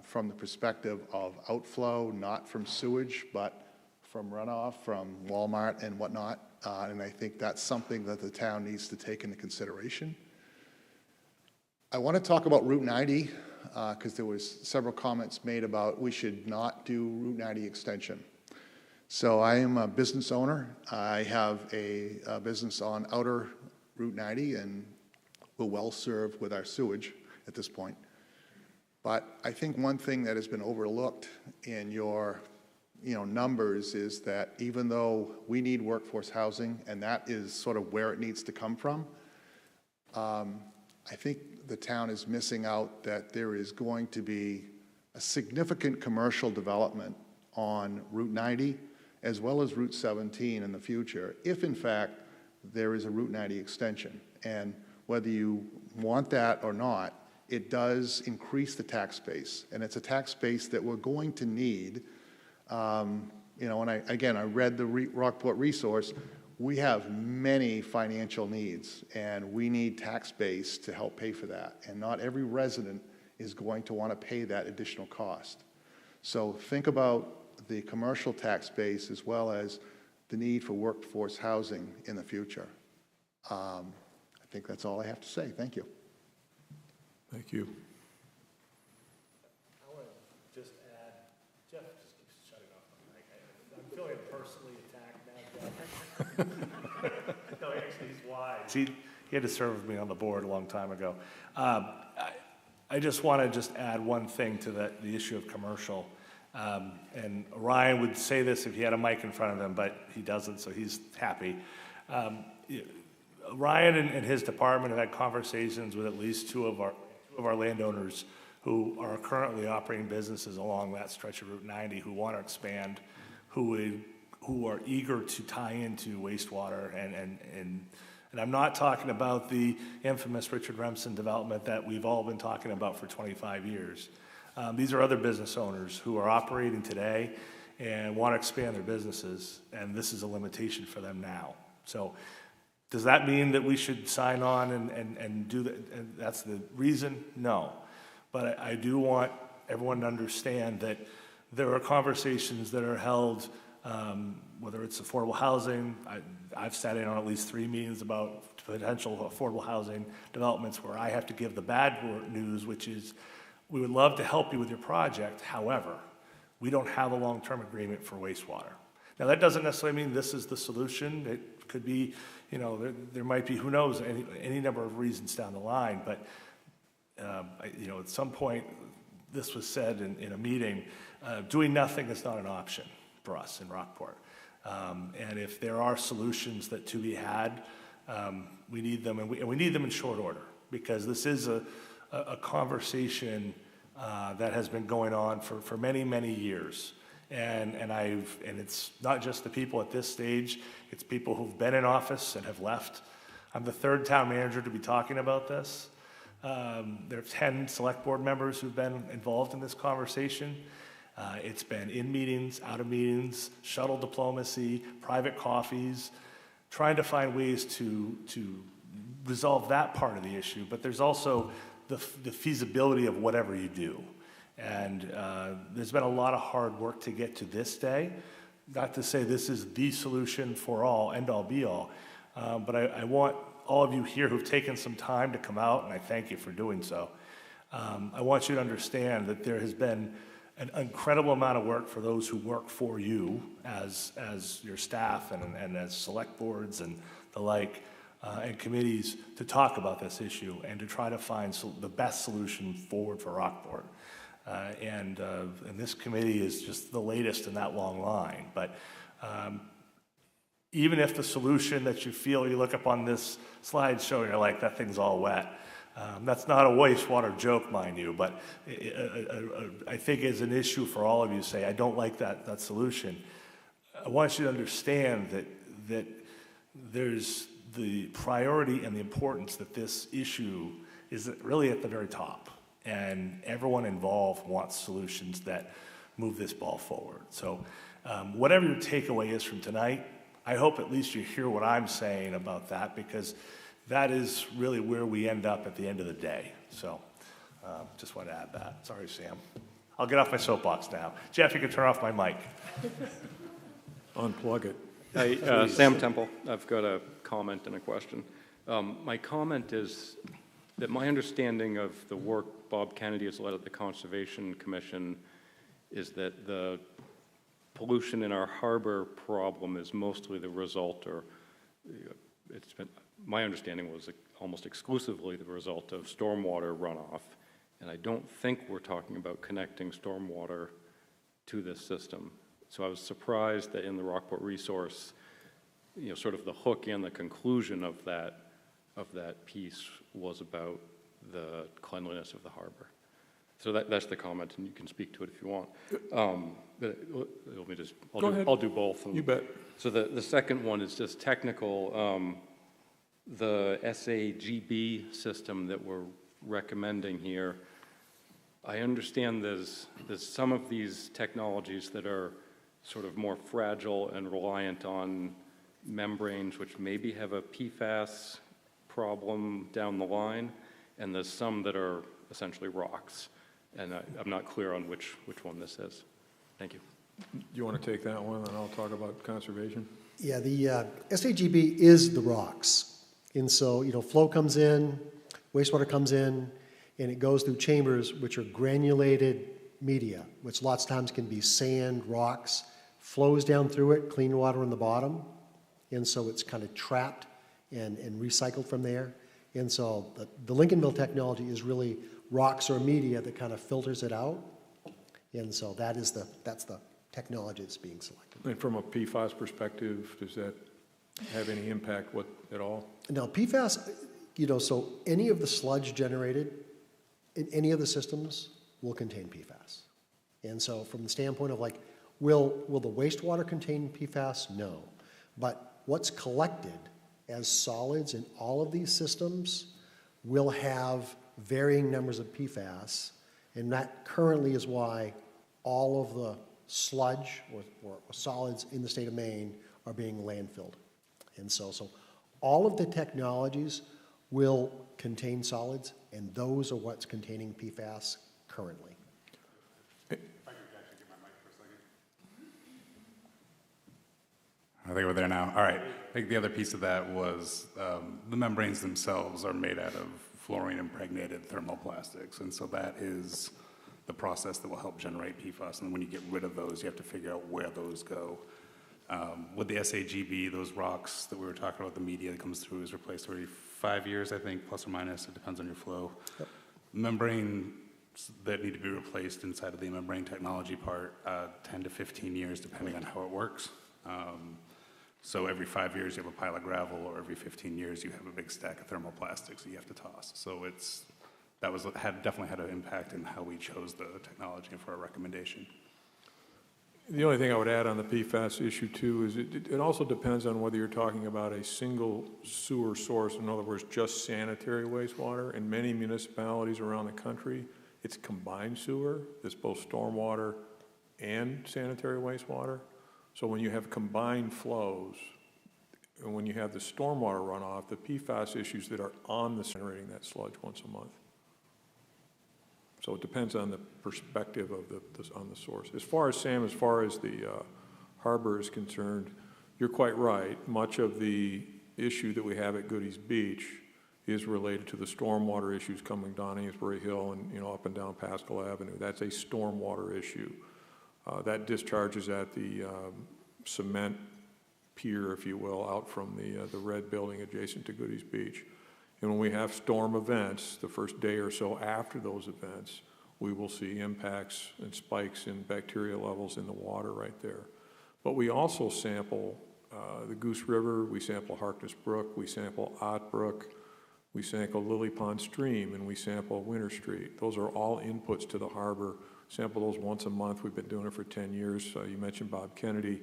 from the perspective of outflow, not from sewage, but from runoff from Walmart and whatnot. And I think that's something that the town needs to take into consideration. I want to talk about Route 90 because there was several comments made about we should not do Route 90 extension. So I am a business owner. I have a business on outer Route 90 and we're well served with our sewage at this point. But I think one thing that has been overlooked in your numbers is that even though we need workforce housing, and that is sort of where it needs to come from, I think the town is missing out that there is going to be a significant commercial development on Route 90 as well as Route 17 in the future, if in fact there is a Route 90 extension. And whether you want that or not, it does increase the tax base, and it's a tax base that we're going to need. And I read the Rockport resource. We have many financial needs, and we need tax base to help pay for that. And not every resident is going to want to pay that additional cost. So think about the commercial tax base as well as the need for workforce housing in the future. I think that's all I have to say. Thank you. Thank you. I want to just add, Jeff just keeps shutting off my mic. I'm feeling personally attacked now, Jeff. No, actually, he's wise. He had to serve with me on the board a long time ago. I just want to add one thing to the issue of commercial. And Orion would say this if he had a mic in front of him, but he doesn't, so he's happy. Ryan and his department have had conversations with at least two of our landowners who are currently operating businesses along that stretch of Route 90 who want to expand, who are eager to tie into wastewater. And I'm not talking about the infamous Richard Remsen development that we've all been talking about for 25 years. These are other business owners who are operating today and want to expand their businesses, and this is a limitation for them now. So does that mean that we should sign on and do that? And that's the reason? No. But I do want everyone to understand that there are conversations that are held, whether it's affordable housing. I've sat in on at least 3 meetings about potential affordable housing developments where I have to give the bad news, which is we would love to help you with your project. However, we don't have a long-term agreement for wastewater. Now, that doesn't necessarily mean this is the solution. It could be, there might be, who knows, any number of reasons down the line. But, at some point, this was said in a meeting, doing nothing is not an option for us in Rockport. And if there are solutions that to be had, we need them, and we need them in short order, because this is a conversation that has been going on for many, many years. And it's not just the people at this stage, it's people who've been in office and have left. I'm the third town manager to be talking about this. There are 10 select board members who've been involved in this conversation. It's been in meetings, out of meetings, shuttle diplomacy, private coffees. trying to find ways to resolve that part of the issue, but there's also the feasibility of whatever you do. And there's been a lot of hard work to get to this day. Not to say this is the solution for all, end all be all, but I want all of you here who've taken some time to come out, and I thank you for doing so. I want you to understand that there has been an incredible amount of work for those who work for you as your staff and as select boards and the like, and committees to talk about this issue and to try to find the best solution forward for Rockport. And this committee is just the latest in that long line. But even if the solution that you feel, you look up on this slideshow and you're like, that thing's all wet. That's not a wastewater joke, mind you, but I think is an issue for all of you to say, I don't like that solution. I want you to understand that there's the priority and the importance that this issue is really at the very top. And everyone involved wants solutions that move this ball forward. So whatever your takeaway is from tonight, I hope at least you hear what I'm saying about that, because that is really where we end up at the end of the day. So just want to add that. Sorry, Sam. I'll get off my soapbox now. Jeff, you can turn off my mic. Unplug it. Hey, Sam Temple. I've got a comment and a question. My comment is that my understanding of the work Bob Kennedy has led at the Conservation Commission is that the pollution in our harbor problem is mostly the result, or it's been, my understanding was almost exclusively the result of stormwater runoff. And I don't think we're talking about connecting stormwater to this system. So I was surprised that in the Rockport resource, sort of the hook and the conclusion of that piece was about the cleanliness of the harbor. So that's the comment, and you can speak to it if you want. But let me just, I'll do both. You bet. So the second one is just technical. The SAGB system that we're recommending here, I understand there's some of these technologies that are sort of more fragile and reliant on membranes, which maybe have a PFAS problem down the line, and there's some that are essentially rocks. And I'm not clear on which one this is. Thank you. Do you want to take that one, and I'll talk about conservation? Yeah, the SAGB is the rocks. And so, flow comes in, wastewater comes in, and it goes through chambers, which are granulated media, which lots of times can be sand, rocks, flows down through it, clean water in the bottom. And so it's kind of trapped and recycled from there. And so the Lincolnville technology is really rocks or media that kind of filters it out. And so that's the technology that's being selected. And from a PFAS perspective, does that have any impact at all? Now, PFAS, so any of the sludge generated in any of the systems will contain PFAS. And so from the standpoint of will the wastewater contain PFAS? No. But what's collected as solids in all of these systems will have varying numbers of PFAS, and that currently is why all of the sludge or solids in the state of Maine are being landfilled. And so all of the technologies will contain solids, and those are what's containing PFAS currently. I think we're there now. All right. I think the other piece of that was the membranes themselves are made out of fluorine-impregnated thermoplastics, and so that is the process that will help generate PFAS. And when you get rid of those, you have to figure out where those go. With the SAGB, those rocks that we were talking about, the media that comes through is replaced every 5 years, I think, plus or minus. It depends on your flow. Yep. Membranes that need to be replaced inside of the membrane technology part, 10 to 15 years, depending on how it works. So every 5 years you have a pile of gravel, or every 15 years you have a big stack of thermoplastics that you have to toss. So definitely had an impact in how we chose the technology for our recommendation. The only thing I would add on the PFAS issue too is it also depends on whether you're talking about a single sewer source, in other words, just sanitary wastewater. In many municipalities around the country, it's combined sewer. It's both stormwater and sanitary wastewater. So when you have combined flows, and when you have the stormwater runoff, the PFAS issues that are on the generating that sludge once a month. So it depends on the perspective of on the source. As far as Sam, as far as the harbor is concerned, you're quite right. Much of the issue that we have at Goodies Beach is related to the stormwater issues coming down Amesbury Hill and up and down Pascal Avenue. That's a stormwater issue. That discharges at the cement pier, if you will, out from the red building adjacent to Goodies Beach. And when we have storm events, the first day or so after those events, we will see impacts and spikes in bacteria levels in the water right there. But we also sample the Goose River, we sample Harkness Brook, we sample Ott Brook, we sample Lily Pond Stream, and we sample Winter Street. Those are all inputs to the harbor. Sample those once a month. We've been doing it for 10 years. You mentioned Bob Kennedy.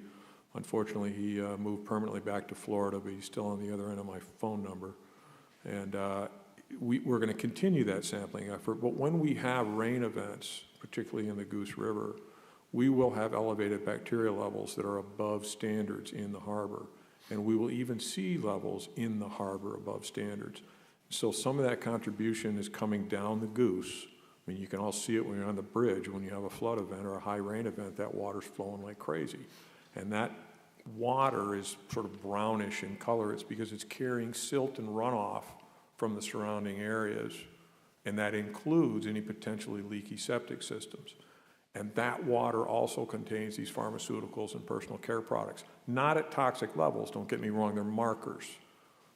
Unfortunately, he moved permanently back to Florida, but he's still on the other end of my phone number. And we're going to continue that sampling effort. But when we have rain events, particularly in the Goose River, we will have elevated bacteria levels that are above standards in the harbor. And we will even see levels in the harbor above standards. So some of that contribution is coming down the Goose. I mean, you can all see it when you're on the bridge. When you have a flood event or a high rain event, that water's flowing like crazy. And that water is sort of brownish in color. It's because it's carrying silt and runoff from the surrounding areas. And that includes any potentially leaky septic systems. And that water also contains these pharmaceuticals and personal care products. Not at toxic levels, don't get me wrong, they're markers.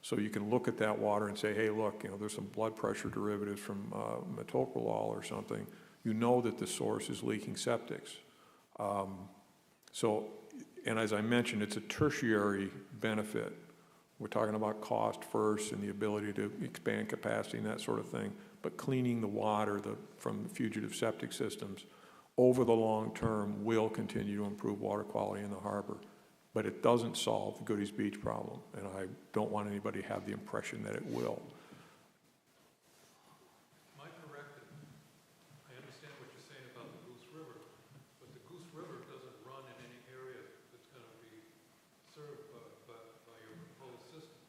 So you can look at that water and say, hey, look, there's some blood pressure derivatives from metoprolol or something. You know that the source is leaking septics. And as I mentioned, it's a tertiary benefit. We're talking about cost first and the ability to expand capacity and that sort of thing. But cleaning the water from the fugitive septic systems over the long term will continue to improve water quality in the harbor. But it doesn't solve the Goodies Beach problem, and I don't want anybody to have the impression that it will. Am I correct? I understand what you're saying about the Goose River, but the Goose River doesn't run in any area that's going to be served by your proposed system.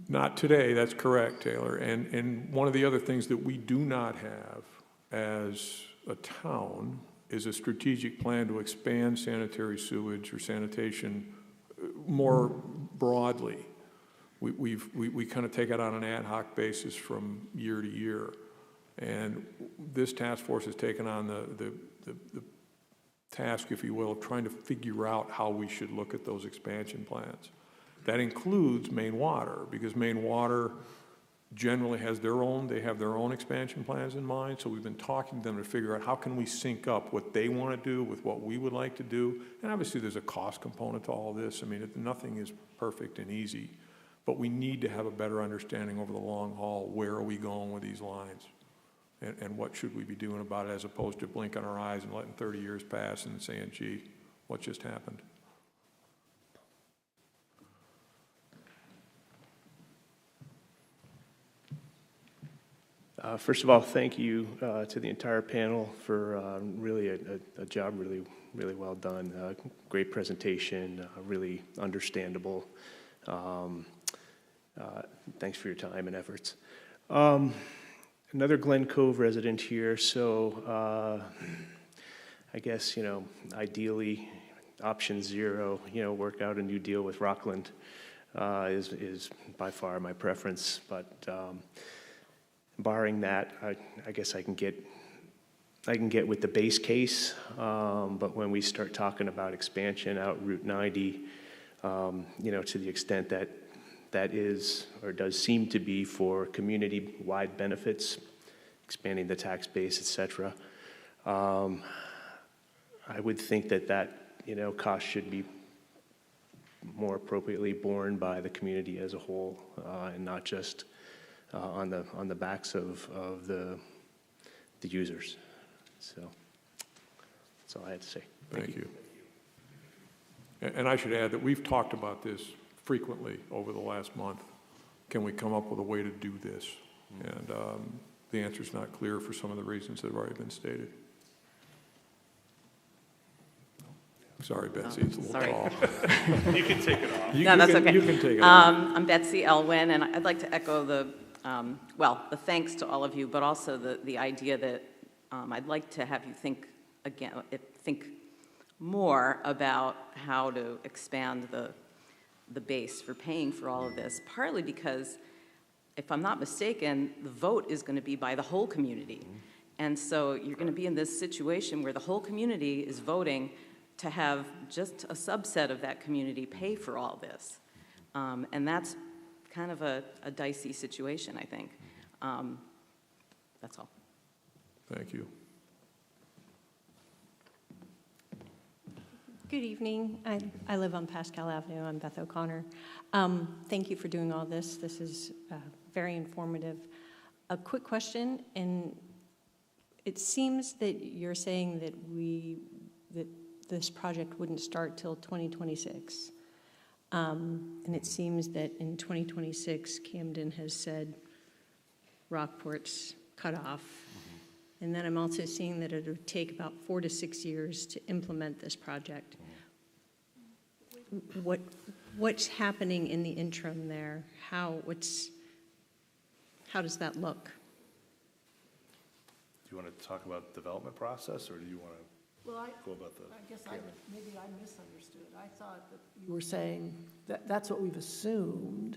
Not today, that's correct, Taylor. And one of the other things that we do not have as a town is a strategic plan to expand sanitary sewage or sanitation more broadly. We kind of take it on an ad hoc basis from year to year. And this task force has taken on the task, if you will, of trying to figure out how we should look at those expansion plans. That includes Maine Water, because Maine Water generally has they have their own expansion plans in mind. So we've been talking to them to figure out how can we sync up what they want to do with what we would like to do. And obviously there's a cost component to all this. I mean, nothing is perfect and easy, but we need to have a better understanding over the long haul. Where are we going with these lines? And what should we be doing about it, as opposed to blinking our eyes and letting 30 years pass and saying, gee, what just happened? First of all, thank you to the entire panel for really a job really well done. Great presentation, really understandable. Thanks for your time and efforts. Another Glen Cove resident here, so I guess, ideally, option 0, work out a new deal with Rockland is by far my preference, but barring that, I guess I can get with the base case, but when we start talking about expansion out Route 90, to the extent that is or does seem to be for community-wide benefits, expanding the tax base, et cetera, I would think that cost should be more appropriately borne by the community as a whole, and not just on the backs of the users. So that's all I had to say. Thank you. And I should add that we've talked about this frequently over the last month. Can we come up with a way to do this? And the answer is not clear for some of the reasons that have already been stated. Sorry, Betsy, it's a little tall. You can take it off. No, that's okay. You can take it. I'm Betsy Elwin, and I'd like to echo the thanks to all of you, but also the idea that I'd like to have you think more about how to expand the base for paying for all of this, partly because, if I'm not mistaken, the vote is going to be by the whole community. And so you're going to be in this situation where the whole community is voting to have just a subset of that community pay for all this. And that's kind of a dicey situation, I think. That's all. Thank you. Good evening. I live on Pascal Avenue. I'm Beth O'Connor. Thank you for doing all this. This is very informative. A quick question, and it seems that you're saying that this project wouldn't start till 2026. And it seems that in 2026, Camden has said Rockport's cut off. And then I'm also seeing that it would take about 4 to 6 years to implement this project. What's happening in the interim there? How does that look? Do you want to talk about the development process, or do you want to go about the? I guess maybe I misunderstood. I thought that you were saying that that's what we've assumed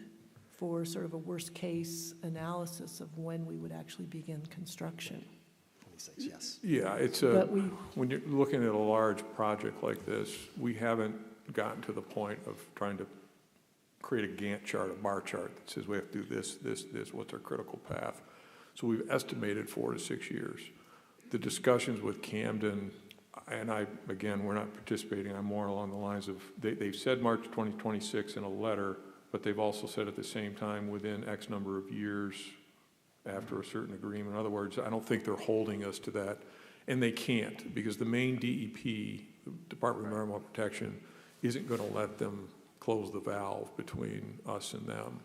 for sort of a worst-case analysis of when we would actually begin construction. Yes. Yeah, when you're looking at a large project like this, we haven't gotten to the point of trying to create a Gantt chart, a bar chart that says we have to do this, what's our critical path. So we've estimated 4 to 6 years. The discussions with Camden, and we're not participating, I'm more along the lines of, they've said March 2026 in a letter, but they've also said at the same time within X number of years after a certain agreement. In other words, I don't think they're holding us to that. And they can't, because the main DEP, the Department of Environmental Protection, isn't going to let them close the valve between us and them.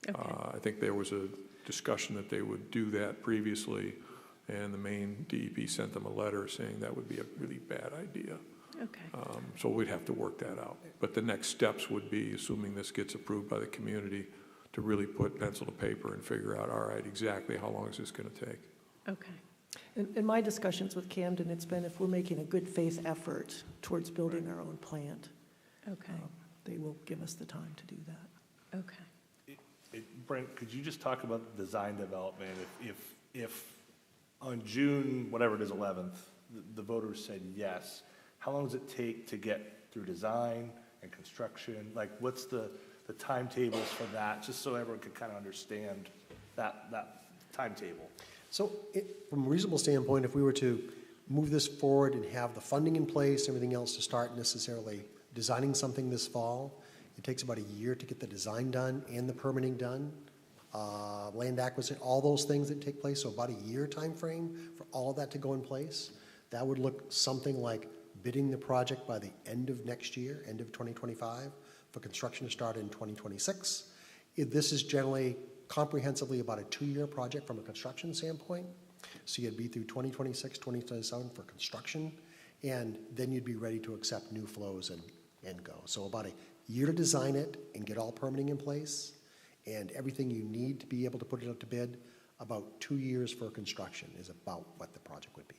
Okay. I think there was a discussion that they would do that previously, and the main DEP sent them a letter saying that would be a really bad idea. Okay. So we'd have to work that out. But the next steps would be, assuming this gets approved by the community, to really put pencil to paper and figure out, all right, exactly how long is this going to take? Okay. In my discussions with Camden, it's been if we're making a good faith effort towards building our own plant, okay, they will give us the time to do that. Okay. Brent, could you just talk about the design development? If on June, whatever it is, 11th, the voters said yes, how long does it take to get through design and construction? Like, what's the timetables for that, just so everyone can kind of understand that timetable? So from a reasonable standpoint, if we were to move this forward and have the funding in place, everything else to start necessarily designing something this fall, it takes about a year to get the design done and the permitting done, land acquisition, all those things that take place, so about a year time frame for all of that to go in place. That would look something like bidding the project by the end of next year, end of 2025, for construction to start in 2026. This is generally comprehensively about a 2-year project from a construction standpoint. So you'd be through 2026, 2027 for construction, and then you'd be ready to accept new flows and go. So about a year to design it and get all permitting in place, and everything you need to be able to put it out to bid. About 2 years for construction is about what the project would be.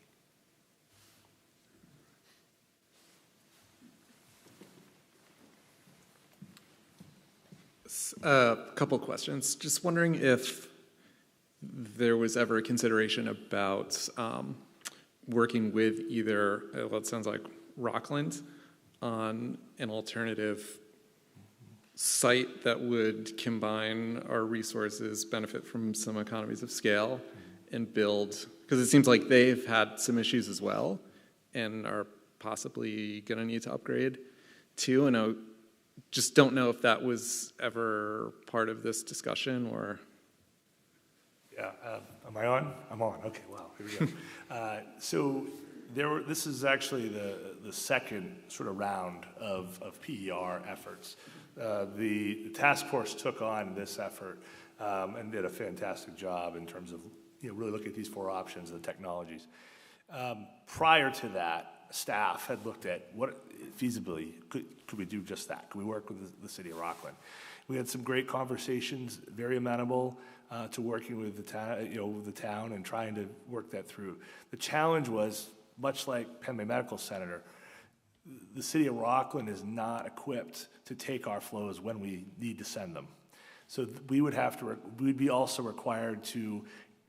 A couple questions. Just wondering if there was ever a consideration about working with either, well, it sounds like Rockland, on an alternative site that would combine our resources, benefit from some economies of scale, and build, because it seems like they've had some issues as well and are possibly going to need to upgrade too. And I just don't know if that was ever part of this discussion or. Yeah, am I on? I'm on. Okay, wow, here we go. So this is actually the second sort of round of PER efforts. The task force took on this effort and did a fantastic job in terms of really looking at these 4 options and the technologies. Prior to that, staff had looked at what feasibly could we do just that? Could we work with the city of Rockland? We had some great conversations, very amenable to working with the town and trying to work that through. The challenge was, much like Penn Bay Medical Center, the city of Rockland is not equipped to take our flows when we need to send them. So we'd be also required to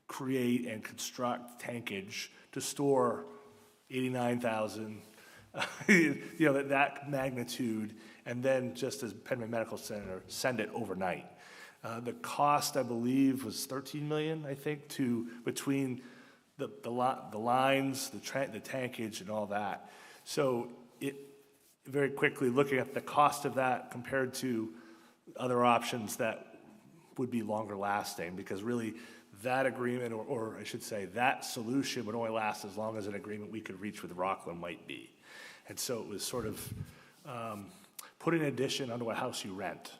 create and construct tankage to store 89,000, that magnitude, and then just as Penn Bay Medical Center, send it overnight. The cost, I believe, was $13 million, I think, between the lines, the tankage, and all that. So very quickly looking at the cost of that compared to other options that would be longer lasting, because really that agreement, or I should say that solution, would only last as long as an agreement we could reach with Rockland might be. And so it was sort of putting an addition onto a house you rent.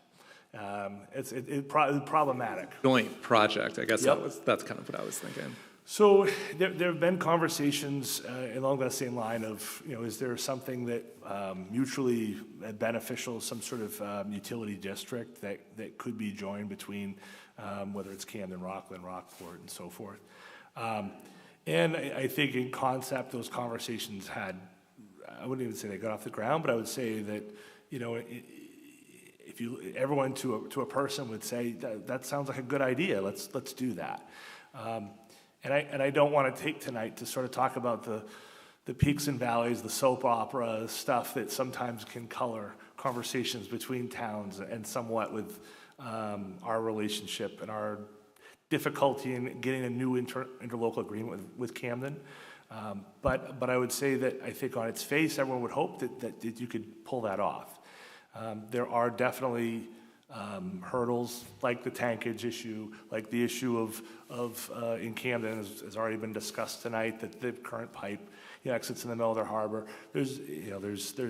It's problematic. Joint project, I guess. Yep. That's kind of what I was thinking. So there have been conversations along that same line of, is there something that mutually beneficial, some sort of utility district that could be joined between whether it's Camden, Rockland, Rockport, and so forth. And I think in concept, those conversations had, I wouldn't even say they got off the ground, but I would say that, if everyone to a person would say, that sounds like a good idea, let's do that. And I don't want to take tonight to sort of talk about the peaks and valleys, the soap opera stuff that sometimes can color conversations between towns and somewhat with our relationship and our difficulty in getting a new interlocal agreement with Camden. But I would say that I think on its face, everyone would hope that you could pull that off. There are definitely hurdles like the tankage issue, like the issue of in Camden has already been discussed tonight, that the current pipe exits in the middle of their harbor. There's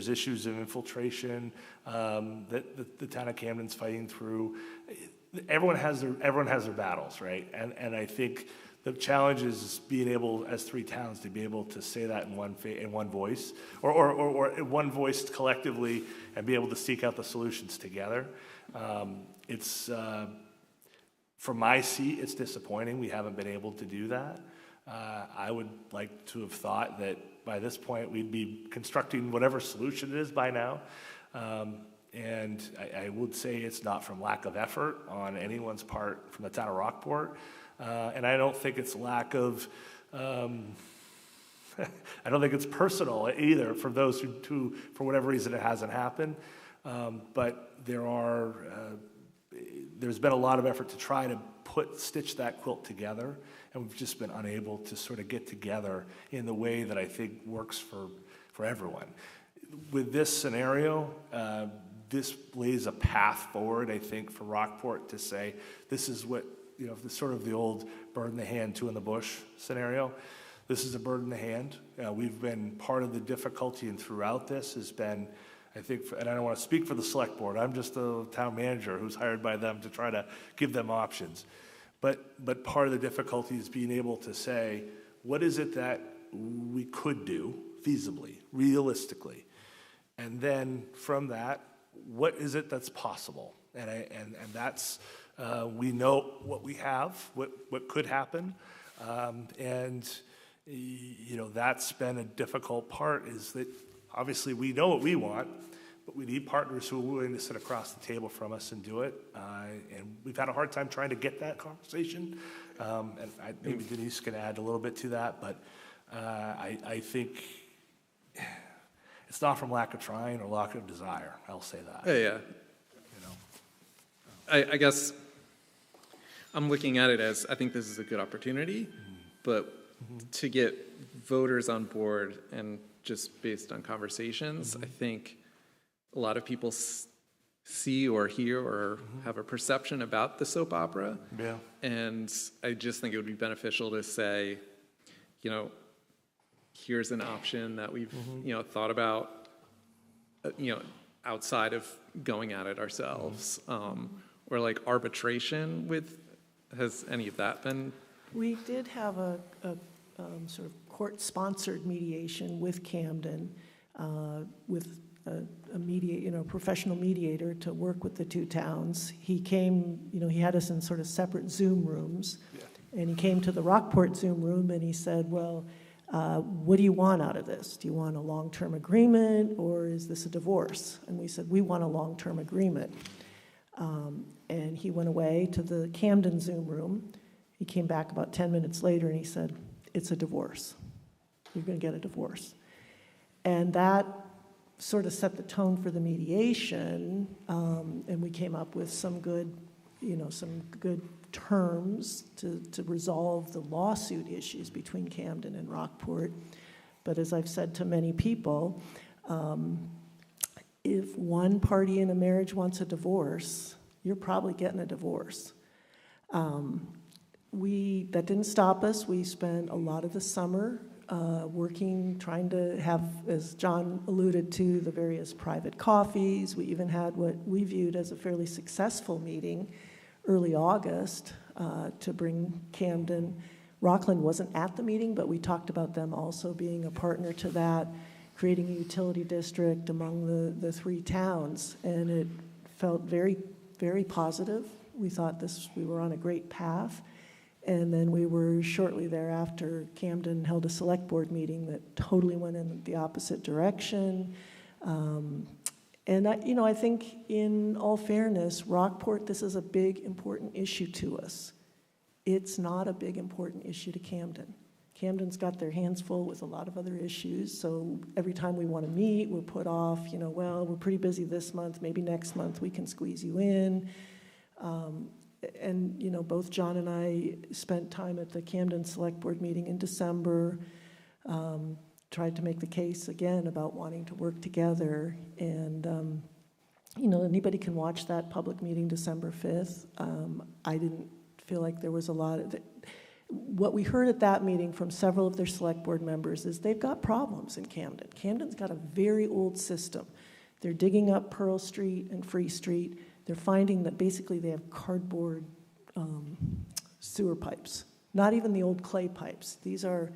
issues of infiltration that the town of Camden's fighting through. Everyone has their battles, right? And I think the challenge is being able, as three towns, to be able to say that in one voice, or one voice collectively, and be able to seek out the solutions together. It's from my seat, it's disappointing we haven't been able to do that. I would like to have thought that by this point we'd be constructing whatever solution it is by now. And I would say it's not from lack of effort on anyone's part from the town of Rockport. And I don't think it's lack of, I don't think it's personal either for those who for whatever reason, it hasn't happened. But there's been a lot of effort to try to stitch that quilt together, and we've just been unable to sort of get together in the way that I think works for everyone. With this scenario, this lays a path forward, I think, for Rockport to say, this is what, sort of the old bird in the hand, two in the bush scenario. This is a bird in the hand. We've been part of the difficulty, and throughout this has been, I think, and I don't want to speak for the select board, I'm just the town manager who's hired by them to try to give them options. But part of the difficulty is being able to say, what is it that we could do feasibly, realistically? And then from that, what is it that's possible? And that's, we know what we have, what could happen. That's been a difficult part, is that obviously we know what we want, but we need partners who are willing to sit across the table from us and do it. And we've had a hard time trying to get that conversation. Maybe Denise can add a little bit to that, but I think it's not from lack of trying or lack of desire. I'll say that. Yeah. I guess I'm looking at it as, I think this is a good opportunity, but to get voters on board, and just based on conversations, I think a lot of people see or hear or have a perception about the soap opera. Yeah. And I just think it would be beneficial to say, here's an option that we've, thought about, outside of going at it ourselves. Or like arbitration has any of that been? We did have a sort of court-sponsored mediation with Camden, with a professional mediator to work with the two towns. He came, he had us in sort of separate Zoom rooms, and he came to the Rockport Zoom room and he said, well, what do you want out of this? Do you want a long-term agreement, or is this a divorce? And we said, we want a long-term agreement. And he went away to the Camden Zoom room. He came back about 10 minutes later and he said, it's a divorce. You're going to get a divorce. And that sort of set the tone for the mediation, and we came up with some good terms to resolve the lawsuit issues between Camden and Rockport. But as I've said to many people, if one party in a marriage wants a divorce, you're probably getting a divorce. That didn't stop us. We spent a lot of the summer working, trying to have, as John alluded to, the various private coffees. We even had what we viewed as a fairly successful meeting early August to bring Camden. Rockland wasn't at the meeting, but we talked about them also being a partner to that, creating a utility district among the three towns, and it felt very, very positive. We thought we were on a great path. And then we were shortly thereafter, Camden held a select board meeting that totally went in the opposite direction. And I think in all fairness, Rockport, this is a big, important issue to us. It's not a big, important issue to Camden. Camden's got their hands full with a lot of other issues, so every time we want to meet, we're put off, well, we're pretty busy this month, maybe next month we can squeeze you in. And both John and I spent time at the Camden Select Board meeting in December, tried to make the case again about wanting to work together. And, anybody can watch that public meeting December 5th. I didn't feel like there was a lot of what we heard at that meeting from several of their select board members is they've got problems in Camden. Camden's got a very old system. They're digging up Pearl Street and Free Street. They're finding that basically they have cardboard sewer pipes, not even the old clay pipes. These are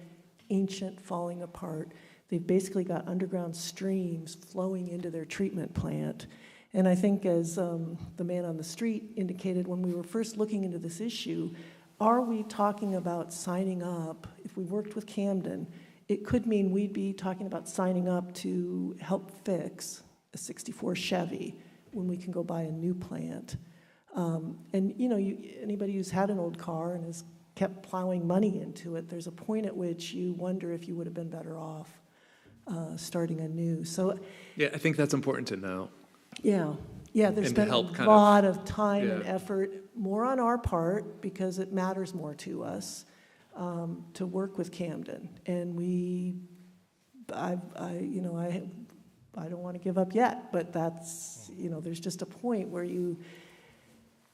ancient, falling apart. They've basically got underground streams flowing into their treatment plant. And I think as the man on the street indicated when we were first looking into this issue, are we talking about signing up? If we worked with Camden, it could mean we'd be talking about signing up to help fix a 64 Chevy when we can go buy a new plant. And anybody who's had an old car and has kept plowing money into it, there's a point at which you wonder if you would have been better off starting anew. So Yeah, I think that's important to know. yeah, there's been a lot of time and effort, more on our part because it matters more to us, to work with Camden. And I don't want to give up yet, but that's, there's just a point where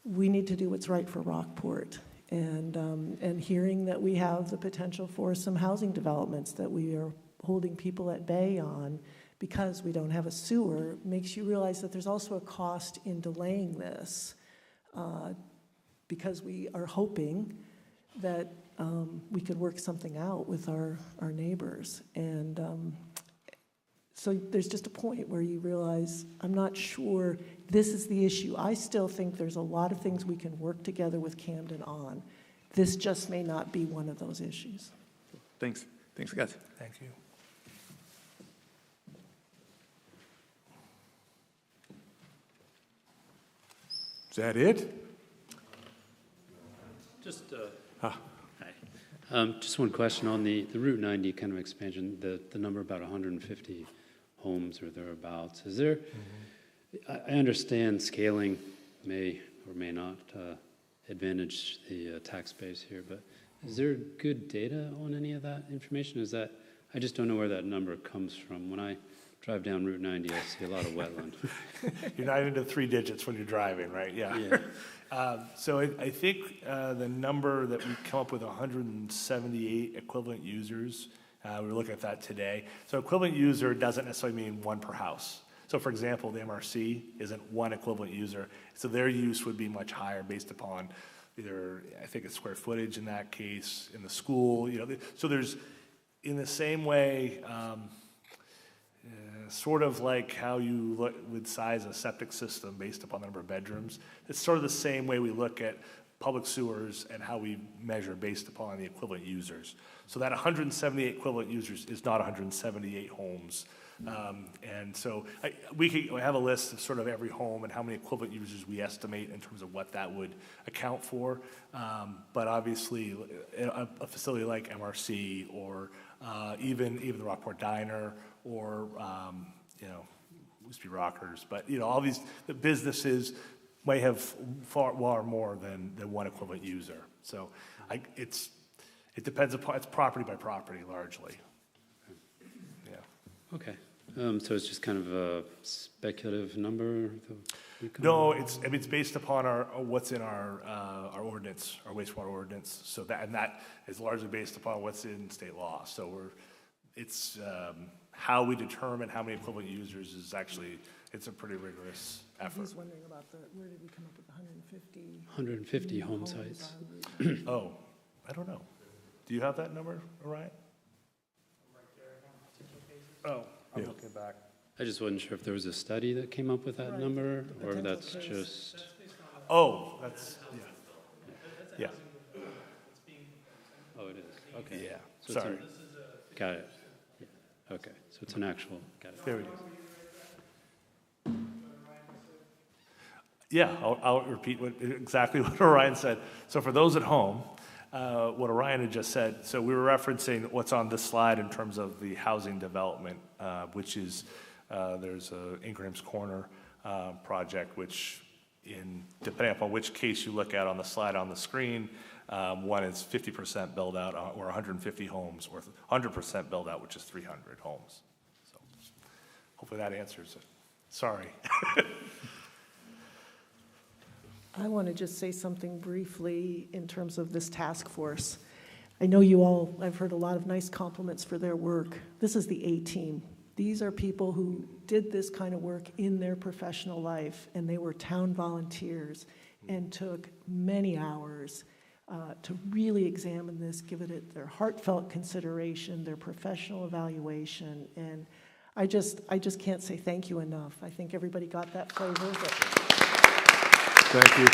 we need to do what's right for Rockport. And hearing that we have the potential for some housing developments that we are holding people at bay on because we don't have a sewer makes you realize that there's also a cost in delaying this because we are hoping that we could work something out with our neighbors. And so there's just a point where you realize, I'm not sure this is the issue. I still think there's a lot of things we can work together with Camden on. This just may not be one of those issues. Thanks. Thanks, guys. Thank you. Is that it? Just, hi. Just one question on the Route 90 kind of expansion, the number about 150 homes or thereabouts. Is there, I understand scaling may or may not advantage the tax base here, but is there good data on any of that information? I just don't know where that number comes from. When I drive down Route 90, I see a lot of wetland. You're not into 3 digits when you're driving, right? Yeah. So I think the number that we come up with, 178 equivalent users, we were looking at that today. So equivalent user doesn't necessarily mean one per house. So for example, the MRC isn't one equivalent user. So their use would be much higher based upon either, I think it's square footage in that case, in the school, so there's in the same way, sort of like how you would size a septic system based upon the number of bedrooms, it's sort of the same way we look at public sewers and how we measure based upon the equivalent users. So that 178 equivalent users is not 178 homes. And so we have a list of sort of every home and how many equivalent users we estimate in terms of what that would account for. But obviously, a facility like MRC or even the Rockport Diner or, used to be Rockers, but, all these the businesses may have far more than one equivalent user. So it depends upon, it's property by property largely. Yeah. Okay. So it's just kind of a speculative number? No, it's based upon what's in our ordinance, our wastewater ordinance. So that is largely based upon what's in state law. So it's how we determine how many equivalent users is actually, it's a pretty rigorous effort. He's wondering about where did we come up with 150? 150 home sites. Oh, I don't know. Do you have that number, Orion? Oh, I'm looking back. I just wasn't sure if there was a study that came up with that number, or if that's just... Oh, that's, yeah. Oh, it is, okay. Yeah, So sorry. Got it. Yeah. Okay, so it's an actual, got it. There it is. Yeah, I'll repeat exactly what Orion said. So for those at home, what Orion had just said, so we were referencing what's on this slide in terms of the housing development, which is, there's a Ingram's Corner project, which depending upon which case you look at on the slide on the screen, one is 50% build out or 150 homes, or 100% build out, which is 300 homes. So hopefully that answers it. Sorry. I want to just say something briefly in terms of this task force. I know you all, I've heard a lot of nice compliments for their work. This is the A-team. These are people who did this kind of work in their professional life, and they were town volunteers and took many hours to really examine this, give it their heartfelt consideration, their professional evaluation, and I just can't say thank you enough. I think everybody got that flavor. Thank you.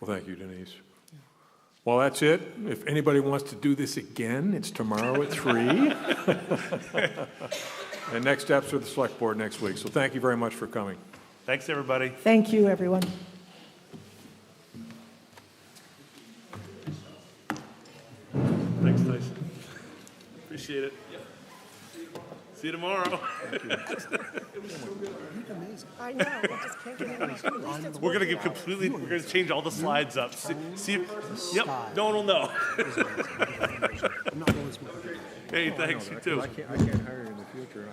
Well, thank you, Denise. Well, that's it. If anybody wants to do this again, it's tomorrow at 3. And next steps are the select board next week. So thank you very much for coming. Thanks, everybody. Thank you, everyone. Thanks, Tyson. Appreciate it. See you tomorrow. I know, I just can't get it. We're gonna change all the slides up. See yep, no one will know. Hey, thanks, you too. I can't hire you in the future.